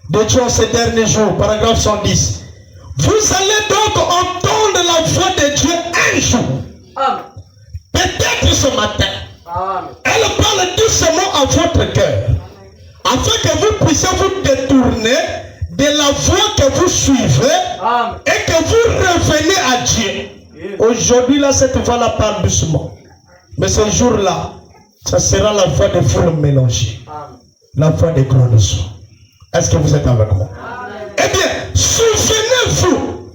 de Dieu en ces derniers jours, paragraphe 110, vous allez donc entendre la voix de Dieu un jour. Peut-être ce matin. Elle parle doucement à votre cœur, afin que vous puissiez vous détourner de la voie que vous suivez et que vous revenez à Dieu. Aujourd'hui, là, cette voix-là parle doucement. Mais ce jour-là, ça sera la voix de foule mélangée. La voix des grands de soi. Est-ce que vous êtes avec moi? Eh bien, souvenez-vous,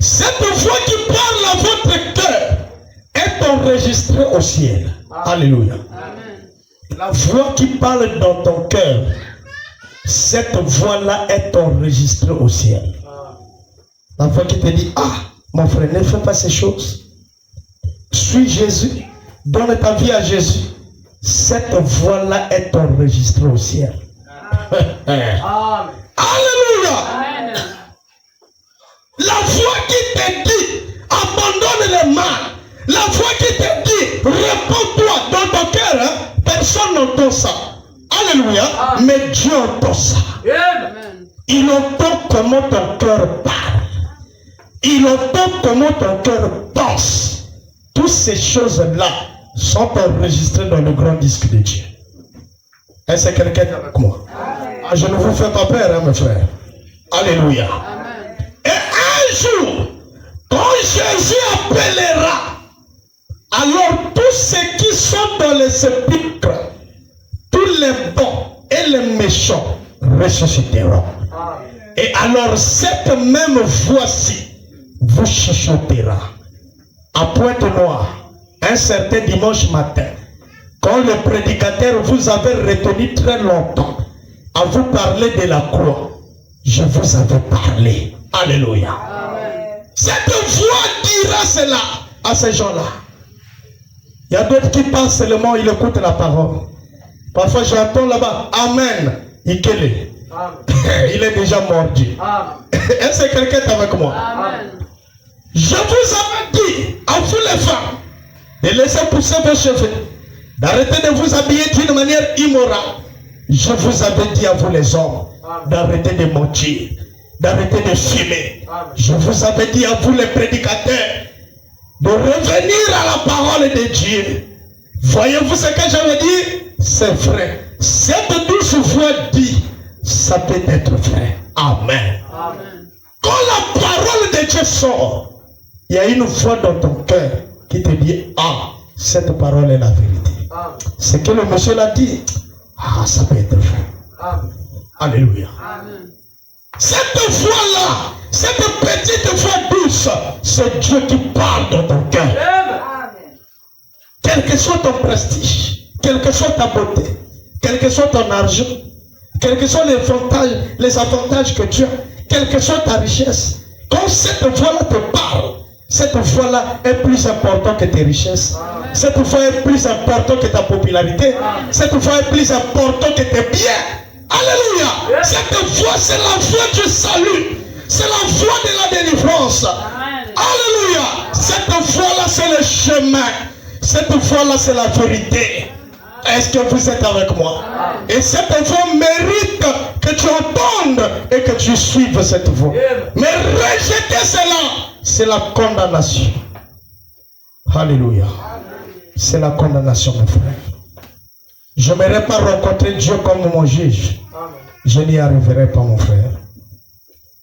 cette voix qui parle à votre cœur est enregistrée au ciel. Alléluia. La voix qui parle dans ton cœur, cette voix-là est enregistrée au ciel. La voix qui te dit, mon frère, ne fais pas ces choses. Suis Jésus. Donne ta vie à Jésus. Cette voix-là est enregistrée au ciel. Alléluia. La voix qui te dit, abandonne le mal. La voix qui te dit, réponds-toi dans ton cœur. Personne n'entend ça. Alléluia. Mais Dieu entend ça. Il entend comment ton cœur parle. Il entend comment ton cœur pense. Toutes ces choses-là sont enregistrées dans le grand disque de Dieu. Est-ce que quelqu'un est avec moi? Je ne vous fais pas peur, mes frères. Alléluia. Amen. Et un jour, quand Jésus appellera tous ceux qui sont dans les sépulcres, tous les bons et les méchants ressusciteront. Et alors cette même voix-ci vous chuchotera à pointe noire un certain dimanche matin, quand le prédicateur vous avait retenu très longtemps à vous parler de la croix. Je vous avais parlé. Alléluia. Amen. Cette voix dira cela à ces gens-là. Il y a d'autres qui parlent seulement, ils écoutent la parole. Parfois j'entends là-bas, Amen. Il est déjà mordu. Est-ce que quelqu'un est avec moi? Amen. Je vous avais dit à vous les femmes de laisser pousser vos cheveux, d'arrêter de vous habiller d'une manière immorale. Je vous avais dit à vous les hommes d'arrêter de mentir, d'arrêter de fumer. Je vous avais dit à vous les prédicateurs de revenir à la parole de Dieu. Voyez-vous ce que j'avais dit? C'est vrai. Cette douce voix dit, ça peut être vrai. Amen. Amen. Quand la parole de Dieu sort, il y a une voix dans ton cœur qui te dit, ah, cette parole est la vérité. Ce que le monsieur l'a dit, ah, ça peut être vrai. Amen. Alléluia. Amen. Cette voix-là, cette petite voix douce, c'est Dieu qui parle dans ton cœur. Quel que soit ton prestige, quel que soit ta beauté, quel que soit ton argent, quels que soient les avantages que tu as, quelle que soit ta richesse, quand cette voix-là te parle, cette voix-là est plus importante que tes richesses. Amen. Cette voix est plus importante que ta popularité. Amen. Cette voix est plus importante que tes biens. Alléluia. Yes. Cette voix, c'est la voix du salut. C'est la voix de la délivrance. Amen. Alléluia. Cette voix-là, c'est le chemin. Cette voix-là, c'est la vérité. Est-ce que vous êtes avec moi? Amen. Et cette voix mérite que tu entendes et que tu suives cette voix. Mais rejeter cela, c'est la condamnation. Alléluia. C'est la condamnation, mes frères. Je n'aimerais pas rencontrer Dieu comme mon juge. Je n'y arriverai pas, mon frère.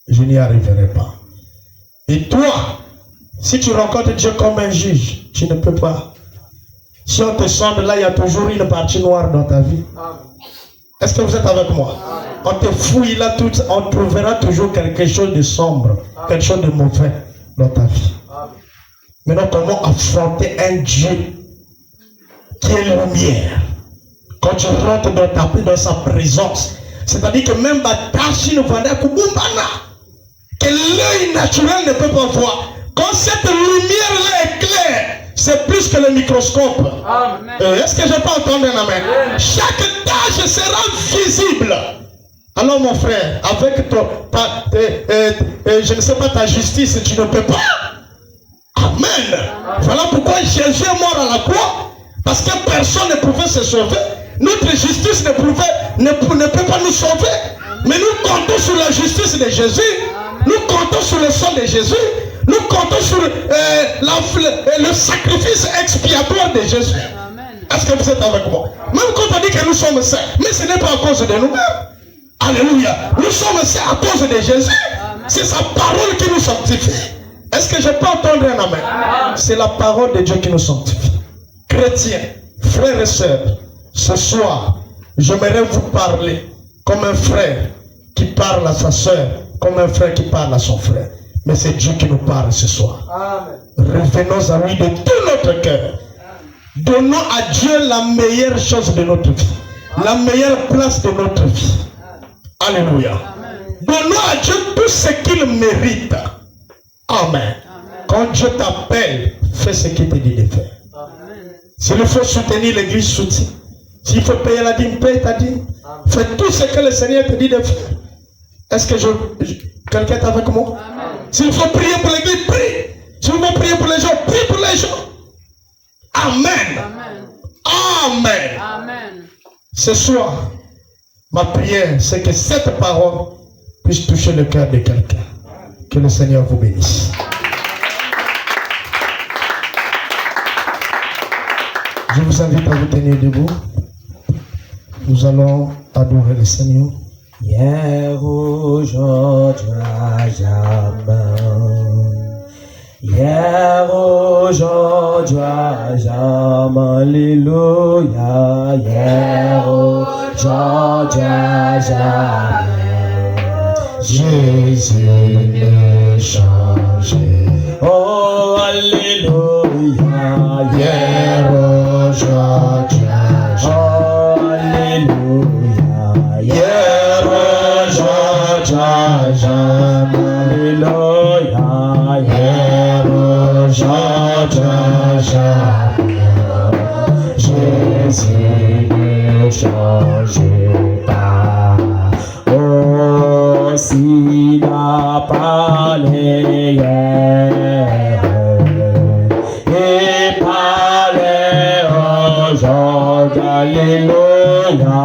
Je n'y arriverai pas. Et toi, si tu rencontres Dieu comme un juge, tu ne peux pas. Si on te sonde là, il y a toujours une partie noire dans ta vie. Est-ce que vous êtes avec moi? On te fouille là, on trouvera toujours quelque chose de sombre, quelque chose de mauvais dans ta vie. Maintenant, comment affronter un Dieu qui est lumière? Quand tu rentres dans sa présence, c'est-à-dire que même Batashi ne vendait Kubumbana, que l'œil naturel ne peut pas voir. Quand cette lumière-là est claire, c'est plus que le microscope. Est-ce que je peux entendre un amen? Chaque tâche sera visible. Alors mon frère, avec je ne sais pas, ta justice, tu ne peux pas. Amen. Voilà pourquoi Jésus est mort à la croix. Parce que personne ne pouvait se sauver. Notre justice ne peut pas nous sauver. Mais nous comptons sur la justice de Jésus. Nous comptons sur le sang de Jésus. Nous comptons sur le sacrifice expiatoire de Jésus. Est-ce que vous êtes avec moi? Même quand on dit que nous sommes saints, mais ce n'est pas à cause de nous-mêmes. Alléluia. Nous sommes saints à cause de Jésus. C'est sa parole qui nous sanctifie. Est-ce que je peux entendre un amen? C'est la parole de Dieu qui nous sanctifie. Chrétiens, frères et sœurs, ce soir, j'aimerais vous parler comme un frère qui parle à sa sœur, comme un frère qui parle à son frère. Mais c'est Dieu qui nous parle ce soir. Amen. Revenons à lui de tout notre cœur. Donnons à Dieu la meilleure chose de notre vie. La meilleure place de notre vie. Alléluia. Amen. Donnons à Dieu tout ce qu'il mérite. Amen. Amen. Quand Dieu t'appelle, fais ce qu'il te dit de faire. S'il faut soutenir l'église, soutient. S'il faut payer la dîme, paye ta dîme. Fais tout ce que le Seigneur te dit de faire. Est-ce que quelqu'un est avec moi? S'il faut prier pour l'église, prie. S'il faut prier pour les gens, prie pour les gens. Amen. Amen. Amen. Ce soir, ma prière, c'est que cette parole puisse toucher le cœur de quelqu'un. Que le Seigneur vous bénisse. Je vous invite à vous tenir debout. Nous allons adorer le Seigneur. Hier, aujourd'hui, à jamais. Hier, aujourd'hui, à jamais, alléluia. Hier, aujourd'hui, à jamais. Jésus ne change. Oh, alléluia. Hier, aujourd'hui, à jamais. Oh, alléluia. Hier, aujourd'hui, à jamais. Alléluia. Hier, aujourd'hui, à jamais. Jésus ne change pas. Oh, s'il a parlé hier et parlé aujourd'hui, alléluia,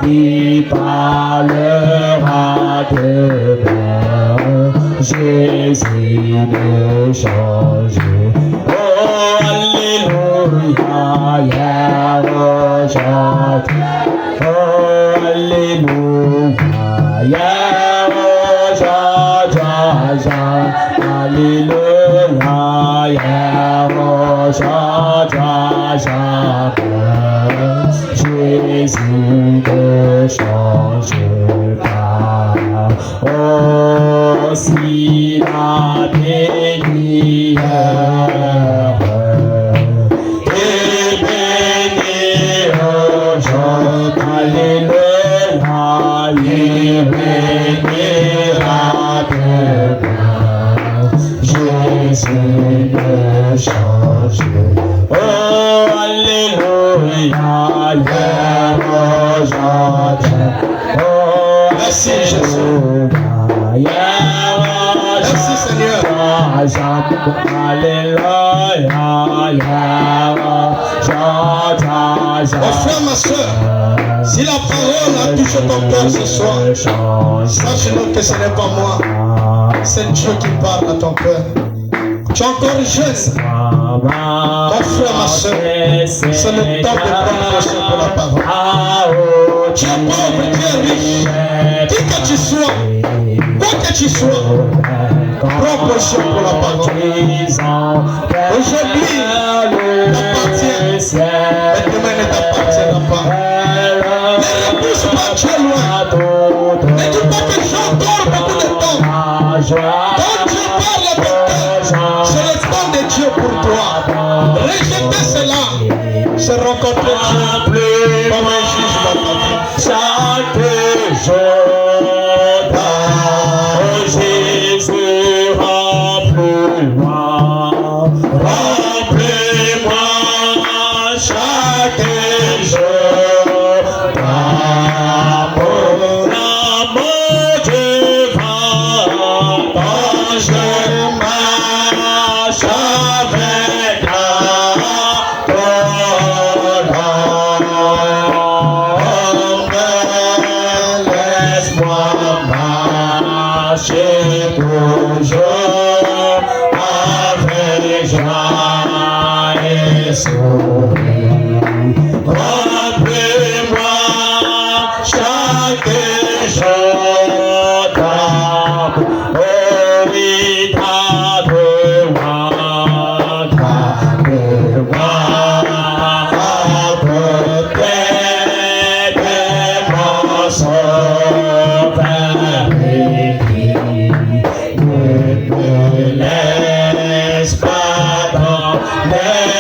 il parlera demain. Jésus ne change. Oh, alléluia, hier, aujourd'hui. Oh, alléluia, hier, aujourd'hui, alléluia, hier, aujourd'hui, Jésus ne change pas. Oh, s'il a béni hier et béni aujourd'hui, alléluia, il bénira demain. Jésus ne change. Oh, alléluia, hier, aujourd'hui. Oh, merci Jésus. Merci Seigneur. Mon frère, ma soeur, si la parole a touché ton cœur ce soir, sache-le que ce n'est pas moi, c'est Dieu qui parle à ton cœur. Tu es encore jeune. Mon frère, ma soeur, c'est le temps de prendre position pour la parole. Tu es pauvre, tu es riche, qui que tu sois, quoi que tu sois, prends position pour la parole. Aujourd'hui, t'appartient, mais demain ne t'appartiendra pas. Ne repousse pas, tu es loin. Ne dis pas que j'ai encore beaucoup de temps. Quand Dieu parle avec toi, c'est le temps de Dieu pour toi. Rejeter cela, c'est rencontrer Dieu comme un juge dans ta vie. Chaque jour, oh Jésus, remplis-moi, remplis-moi chaque jour d'amour, l'amour divin, quand je marche avec marcher toujours avec joie et sourire. Remplis-moi chaque jour d'amour. Oh oui, ta gloire, laisse pas dans l'éternel.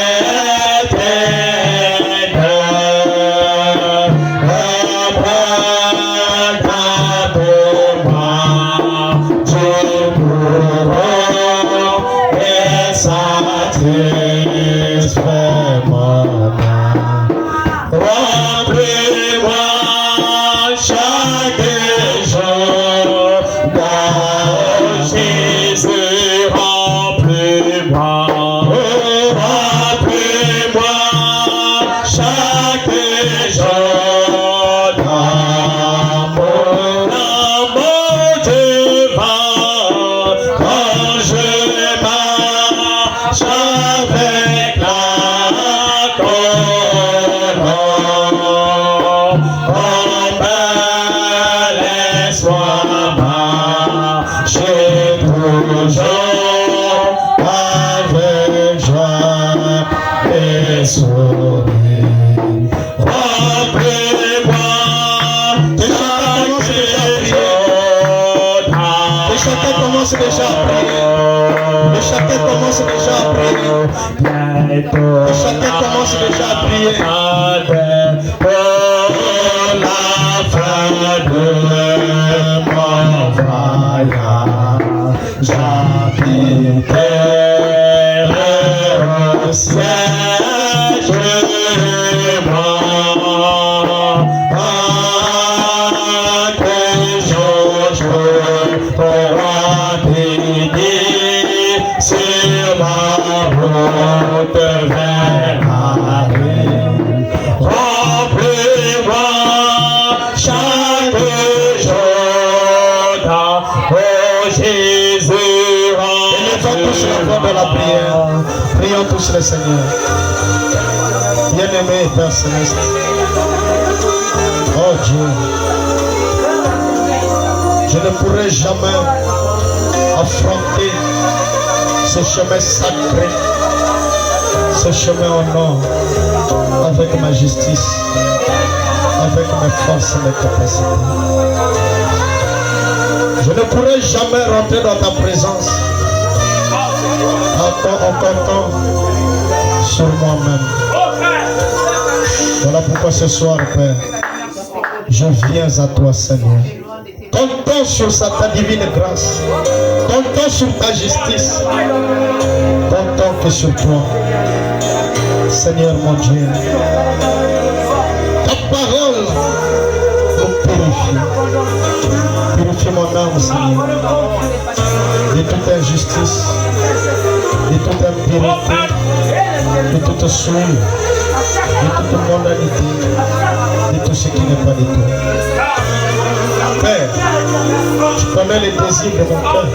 chacun commence déjà à prier. Le chacun commence déjà à prier. Le chacun commence déjà à prier. Pour la fin de mon voyage, j'habiterai au siège moi. Sur ma route vers la vie, remplis-moi chaque jour oh Jésus. Élevons tous la voix de la prière. Prions tous le Seigneur. Bien-aimé Père Céleste. Oh Dieu. Je ne pourrai jamais affronter ce chemin sacré, ce chemin au nord, avec ma justice, avec mes forces et mes capacités. Je ne pourrai jamais rentrer dans ta présence en comptant sur moi-même. Voilà pourquoi ce soir, Père, je viens à toi, Seigneur. Comptons sur ta divine grâce. Comptons sur ta justice. Comptons que sur toi. Seigneur mon Dieu. Ta parole nous purifie. Purifie mon âme, Seigneur. De toute injustice. De toute impureté. De toute souille. De toute mondanité. De tout ce qui n'est pas de toi. Père, tu connais les désirs de mon cœur,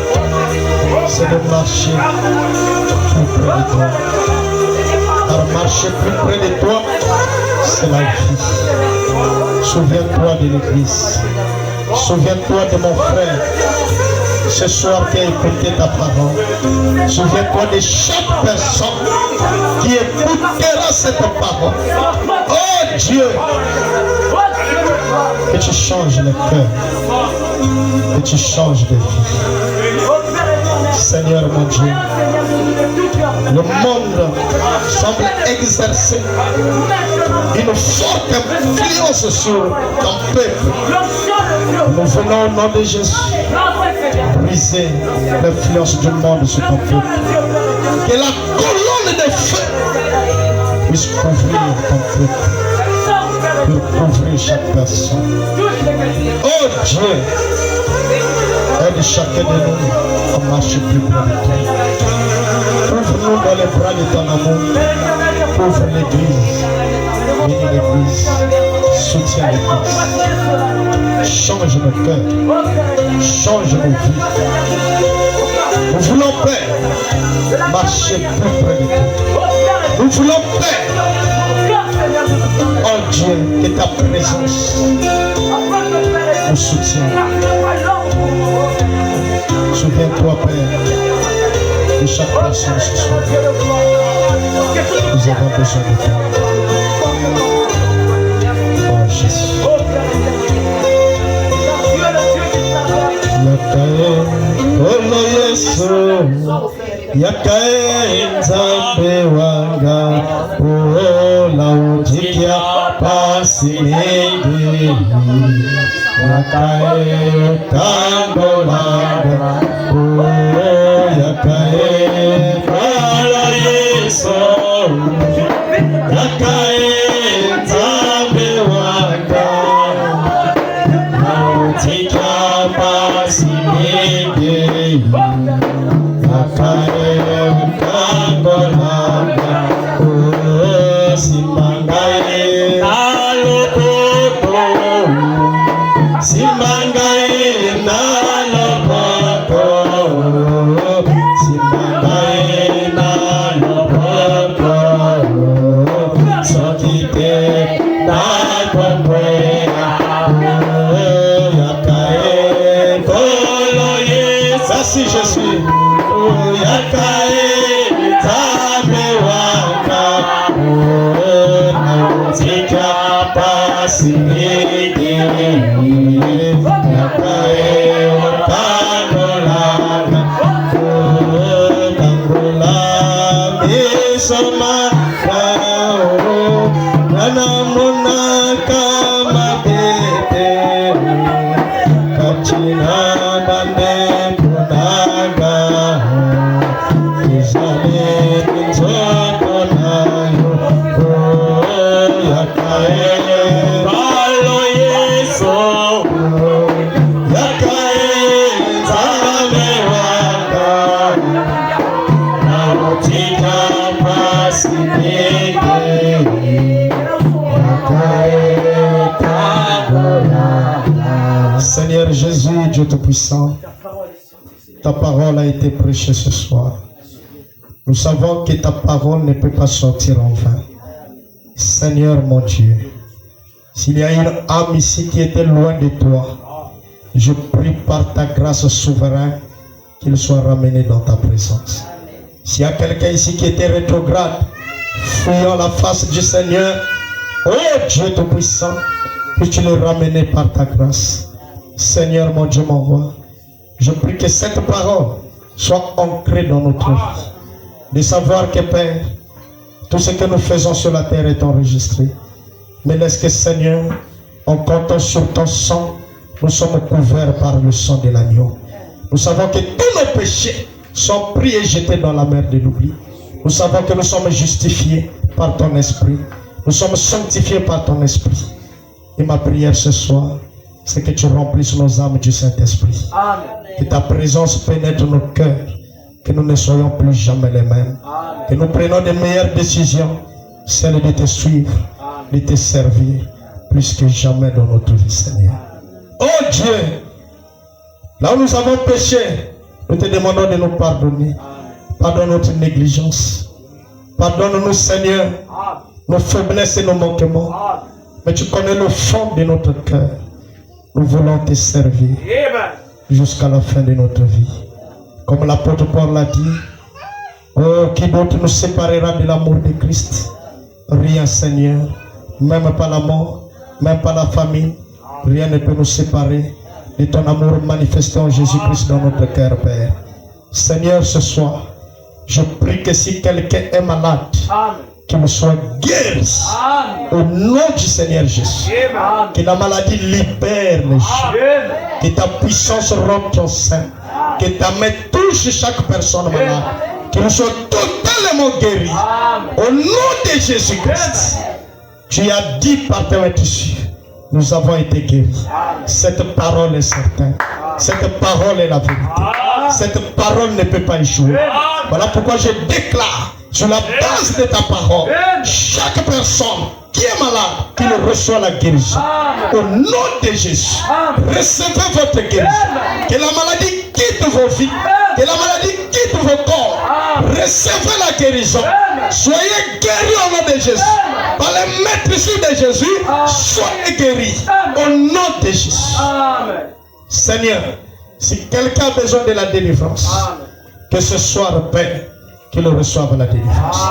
c'est de marcher plus près de toi. Car marcher plus près de toi, c'est la vie. Souviens-toi de l'église. Souviens-toi de mon frère, ce soir qui a écouté ta parole. Souviens-toi de chaque personne qui écoutera cette parole. Oh Dieu, que tu changes le cœur, que tu changes de vie. Seigneur mon Dieu, le monde semble exercer une forte influence sur ton peuple. Nous venons au nom de Jésus briser l'influence du monde sur ton peuple. Que la colonne de feu puisse couvrir ton peuple, pour couvrir chaque personne. Oh Dieu, aide chacun de nous à marcher plus près de toi. Ouvre-nous dans les bras de ton amour. Ouvre l'église. Bénis l'église. Soutiens l'église. Change nos cœurs. Change nos vies. Nous voulons, Père, marcher plus près de toi. Nous voulons, Père, oh Dieu, que ta présence nous soutienne. Souviens-toi, Père, de chaque personne ce soir. Nous avons besoin de toi. Oh Jésus. Olo Yesu, yakae nzambe wanga, uola ujikia pasi mingi, yakae tango langa, yakae Olo Yesu, yakae nzambe wanga, ujikia pasi mingi, yakae tango langa, simangae nalopoko, simangae nalopoko, simangae nalopoko, sokite nakokwea, yakae kolo Yesu. Merci Jésus. Yakae tame waka. Sinigi Nakae Tangolana Tangolana Misama Kao Nanamuna Kamabete Kachina Bande Punaga Izale Nzotonayo Yakae Balo Yeso Yakae Zamewaka Nautika Pasinege Yakae Kagona. Seigneur Jésus, Dieu Tout-Puissant, ta parole a été prêchée ce soir. Nous savons que ta parole ne peut pas sortir en vain. Seigneur mon Dieu, s'il y a une âme ici qui était loin de toi, je prie par ta grâce souveraine qu'il soit ramené dans ta présence. S'il y a quelqu'un ici qui était rétrograde, fuyant la face du Seigneur, oh Dieu Tout-Puissant, puisses-tu le ramener par ta grâce. Seigneur mon Dieu, mon roi, je prie que cette parole soit ancrée dans notre vie. De savoir que Père, tout ce que nous faisons sur la terre est enregistré. Mais laisse que Seigneur, en comptant sur ton sang, nous sommes couverts par le sang de l'agneau. Nous savons que tous nos péchés sont pris et jetés dans la mer de l'oubli. Nous savons que nous sommes justifiés par ton esprit. Nous sommes sanctifiés par ton esprit. Et ma prière ce soir, c'est que tu remplisses nos âmes du Saint-Esprit. Que ta présence pénètre nos cœurs. Que nous ne soyons plus jamais les mêmes. Que nous prenions de meilleures décisions, celles de te suivre, de te servir, plus que jamais dans notre vie, Seigneur. Oh Dieu, là où nous avons péché, nous te demandons de nous pardonner. Pardonne notre négligence. Pardonne-nous, Seigneur, nos faiblesses et nos manquements. Mais tu connais le fond de notre cœur. Nous voulons te servir jusqu'à la fin de notre vie. Comme l'apôtre Paul l'a dit, oh, qui d'autre nous séparera de l'amour de Christ? Rien, Seigneur, même pas la mort, même pas la famine, rien ne peut nous séparer de ton amour manifesté en Jésus-Christ dans notre cœur, Père. Seigneur, ce soir, je prie que si quelqu'un est malade, qu'il soit guéri au nom du Seigneur Jésus. Que la maladie libère les gens. Que ta puissance rentre ton sein. Que ta main touche chaque personne malade. Qu'il soit totalement guéri. Au nom de Jésus-Christ. Tu as dit par tes tissus, nous avons été guéris. Cette parole est certaine. Cette parole est la vérité. Cette parole ne peut pas échouer. Voilà pourquoi je déclare sur la base de ta parole, chaque personne qui est malade, qu'il reçoit la guérison. Au nom de Jésus, recevez votre guérison. Que la maladie quitte vos vies. Que la maladie quitte vos corps. Recevez la guérison. Soyez guéris au nom de Jésus. Par le maîtrise de Jésus, soyez guéris. Au nom de Jésus. Seigneur, si quelqu'un a besoin de la délivrance, que ce soir, Père, qu'il reçoive la délivrance.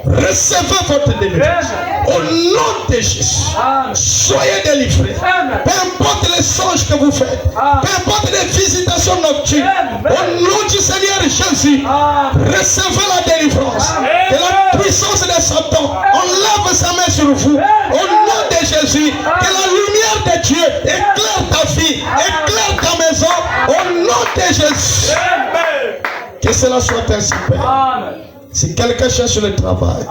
Recevez votre délivrance. Au nom de Jésus, soyez délivrés. Peu importe les songes que vous faites, peu importe les visitations nocturnes, au nom du Seigneur Jésus, recevez la délivrance. Que la puissance de Satan enlève sa main sur vous. Au nom de Jésus, que la lumière de Dieu éclaire ta vie, éclaire ta maison. Au nom de Jésus. Que cela soit ainsi, Père. Si quelqu'un cherche le travail,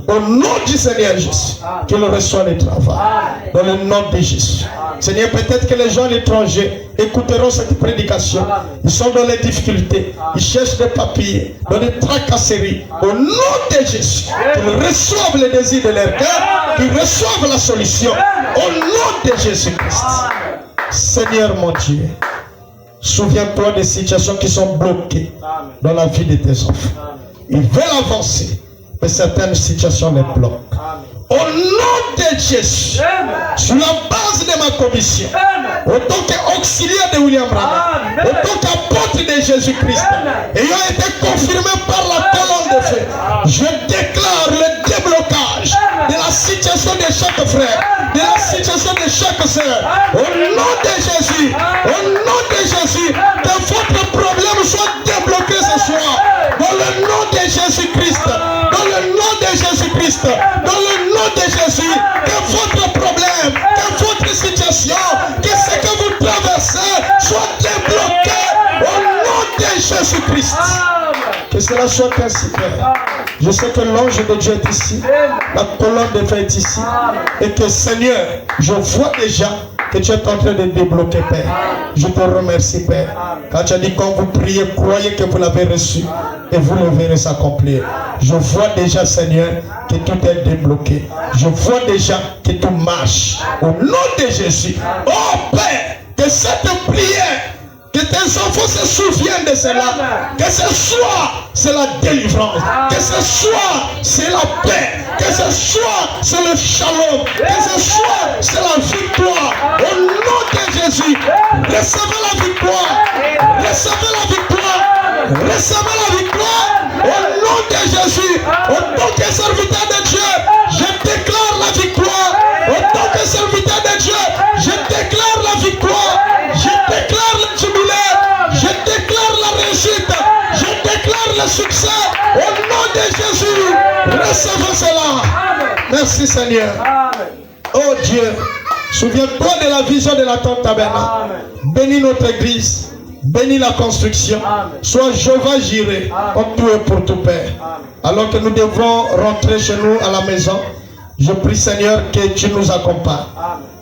au nom du Seigneur Jésus, qu'il reçoive le travail. Dans le nom de Jésus. Seigneur, peut-être que les gens à l'étranger écouteront cette prédication. Ils sont dans les difficultés. Ils cherchent des papiers, dans les tracasseries. Au nom de Jésus, qu'ils reçoivent le désir de leur cœur, qu'ils reçoivent la solution. Au nom de Jésus-Christ. Seigneur mon Dieu, souviens-toi des situations qui sont bloquées dans la vie de tes enfants. Ils veulent avancer, mais certaines situations les bloquent. Au nom de Jésus, sur la base de ma commission, en tant qu'auxiliaire de William Branham, en tant qu'apôtre de Jésus-Christ, ayant été confirmé par la colonne de feu, je déclare le déblocage de la situation de chaque frère, de la situation de chaque frères et sœurs. Au nom de Jésus. Au nom de Jésus. Que votre problème soit débloqué ce soir. Dans le nom de Jésus-Christ. Dans le nom de Jésus-Christ. Dans le nom de Jésus. Que votre problème, que votre situation, que ce que vous traversez soit débloqué au nom de Jésus-Christ. Que cela soit ainsi, Père. Je sais que l'ange de Dieu est ici. La colonne de feu est ici. Et que Seigneur, je vois déjà que tu es en train de débloquer, Père. Je te remercie, Père. Quand tu as dit quand vous priez, croyez que vous l'avez reçu et vous le verrez s'accomplir. Je vois déjà, Seigneur, que tout est débloqué. Je vois déjà que tout marche. Au nom de Jésus. Oh Père, que cette prière, que tes enfants se souviennent de cela. Que ce soir, c'est la délivrance. Que ce soir, c'est la paix. Que ce soir, c'est le shalom. Que ce soir, c'est la victoire. Au nom de Jésus, recevez la victoire. Recevez la victoire. Recevez la victoire. Au nom de Jésus, en tant que serviteur de Dieu, je déclare la victoire. En tant que serviteur de Dieu, je déclare la victoire. Je déclare le jubilé. Je déclare la réussite. Je déclare le succès. Au nom de Jésus, recevez cela. Merci Seigneur. Oh Dieu, souviens-toi de la vision de la tente tabernacle. Bénis notre église. Bénis la construction. Sois Jéhovah Jireh en tout et pour tout, Père. Alors que nous devons rentrer chez nous à la maison, je prie, Seigneur, que tu nous accompagnes.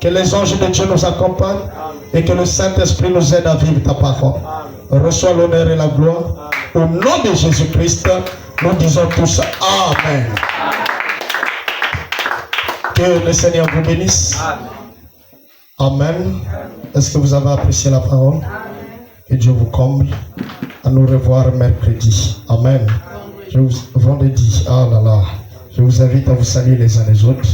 Que les anges de Dieu nous accompagnent. Et que le Saint-Esprit nous aide à vivre ta parole. Reçois l'honneur et la gloire. Au nom de Jésus-Christ, nous disons tous Amen. Que le Seigneur vous bénisse. Amen. Est-ce que vous avez apprécié la parole? Que Dieu vous comble. À nous revoir mercredi. Amen. Vendredi. Ah là là. Je vous invite à vous saluer les uns les autres.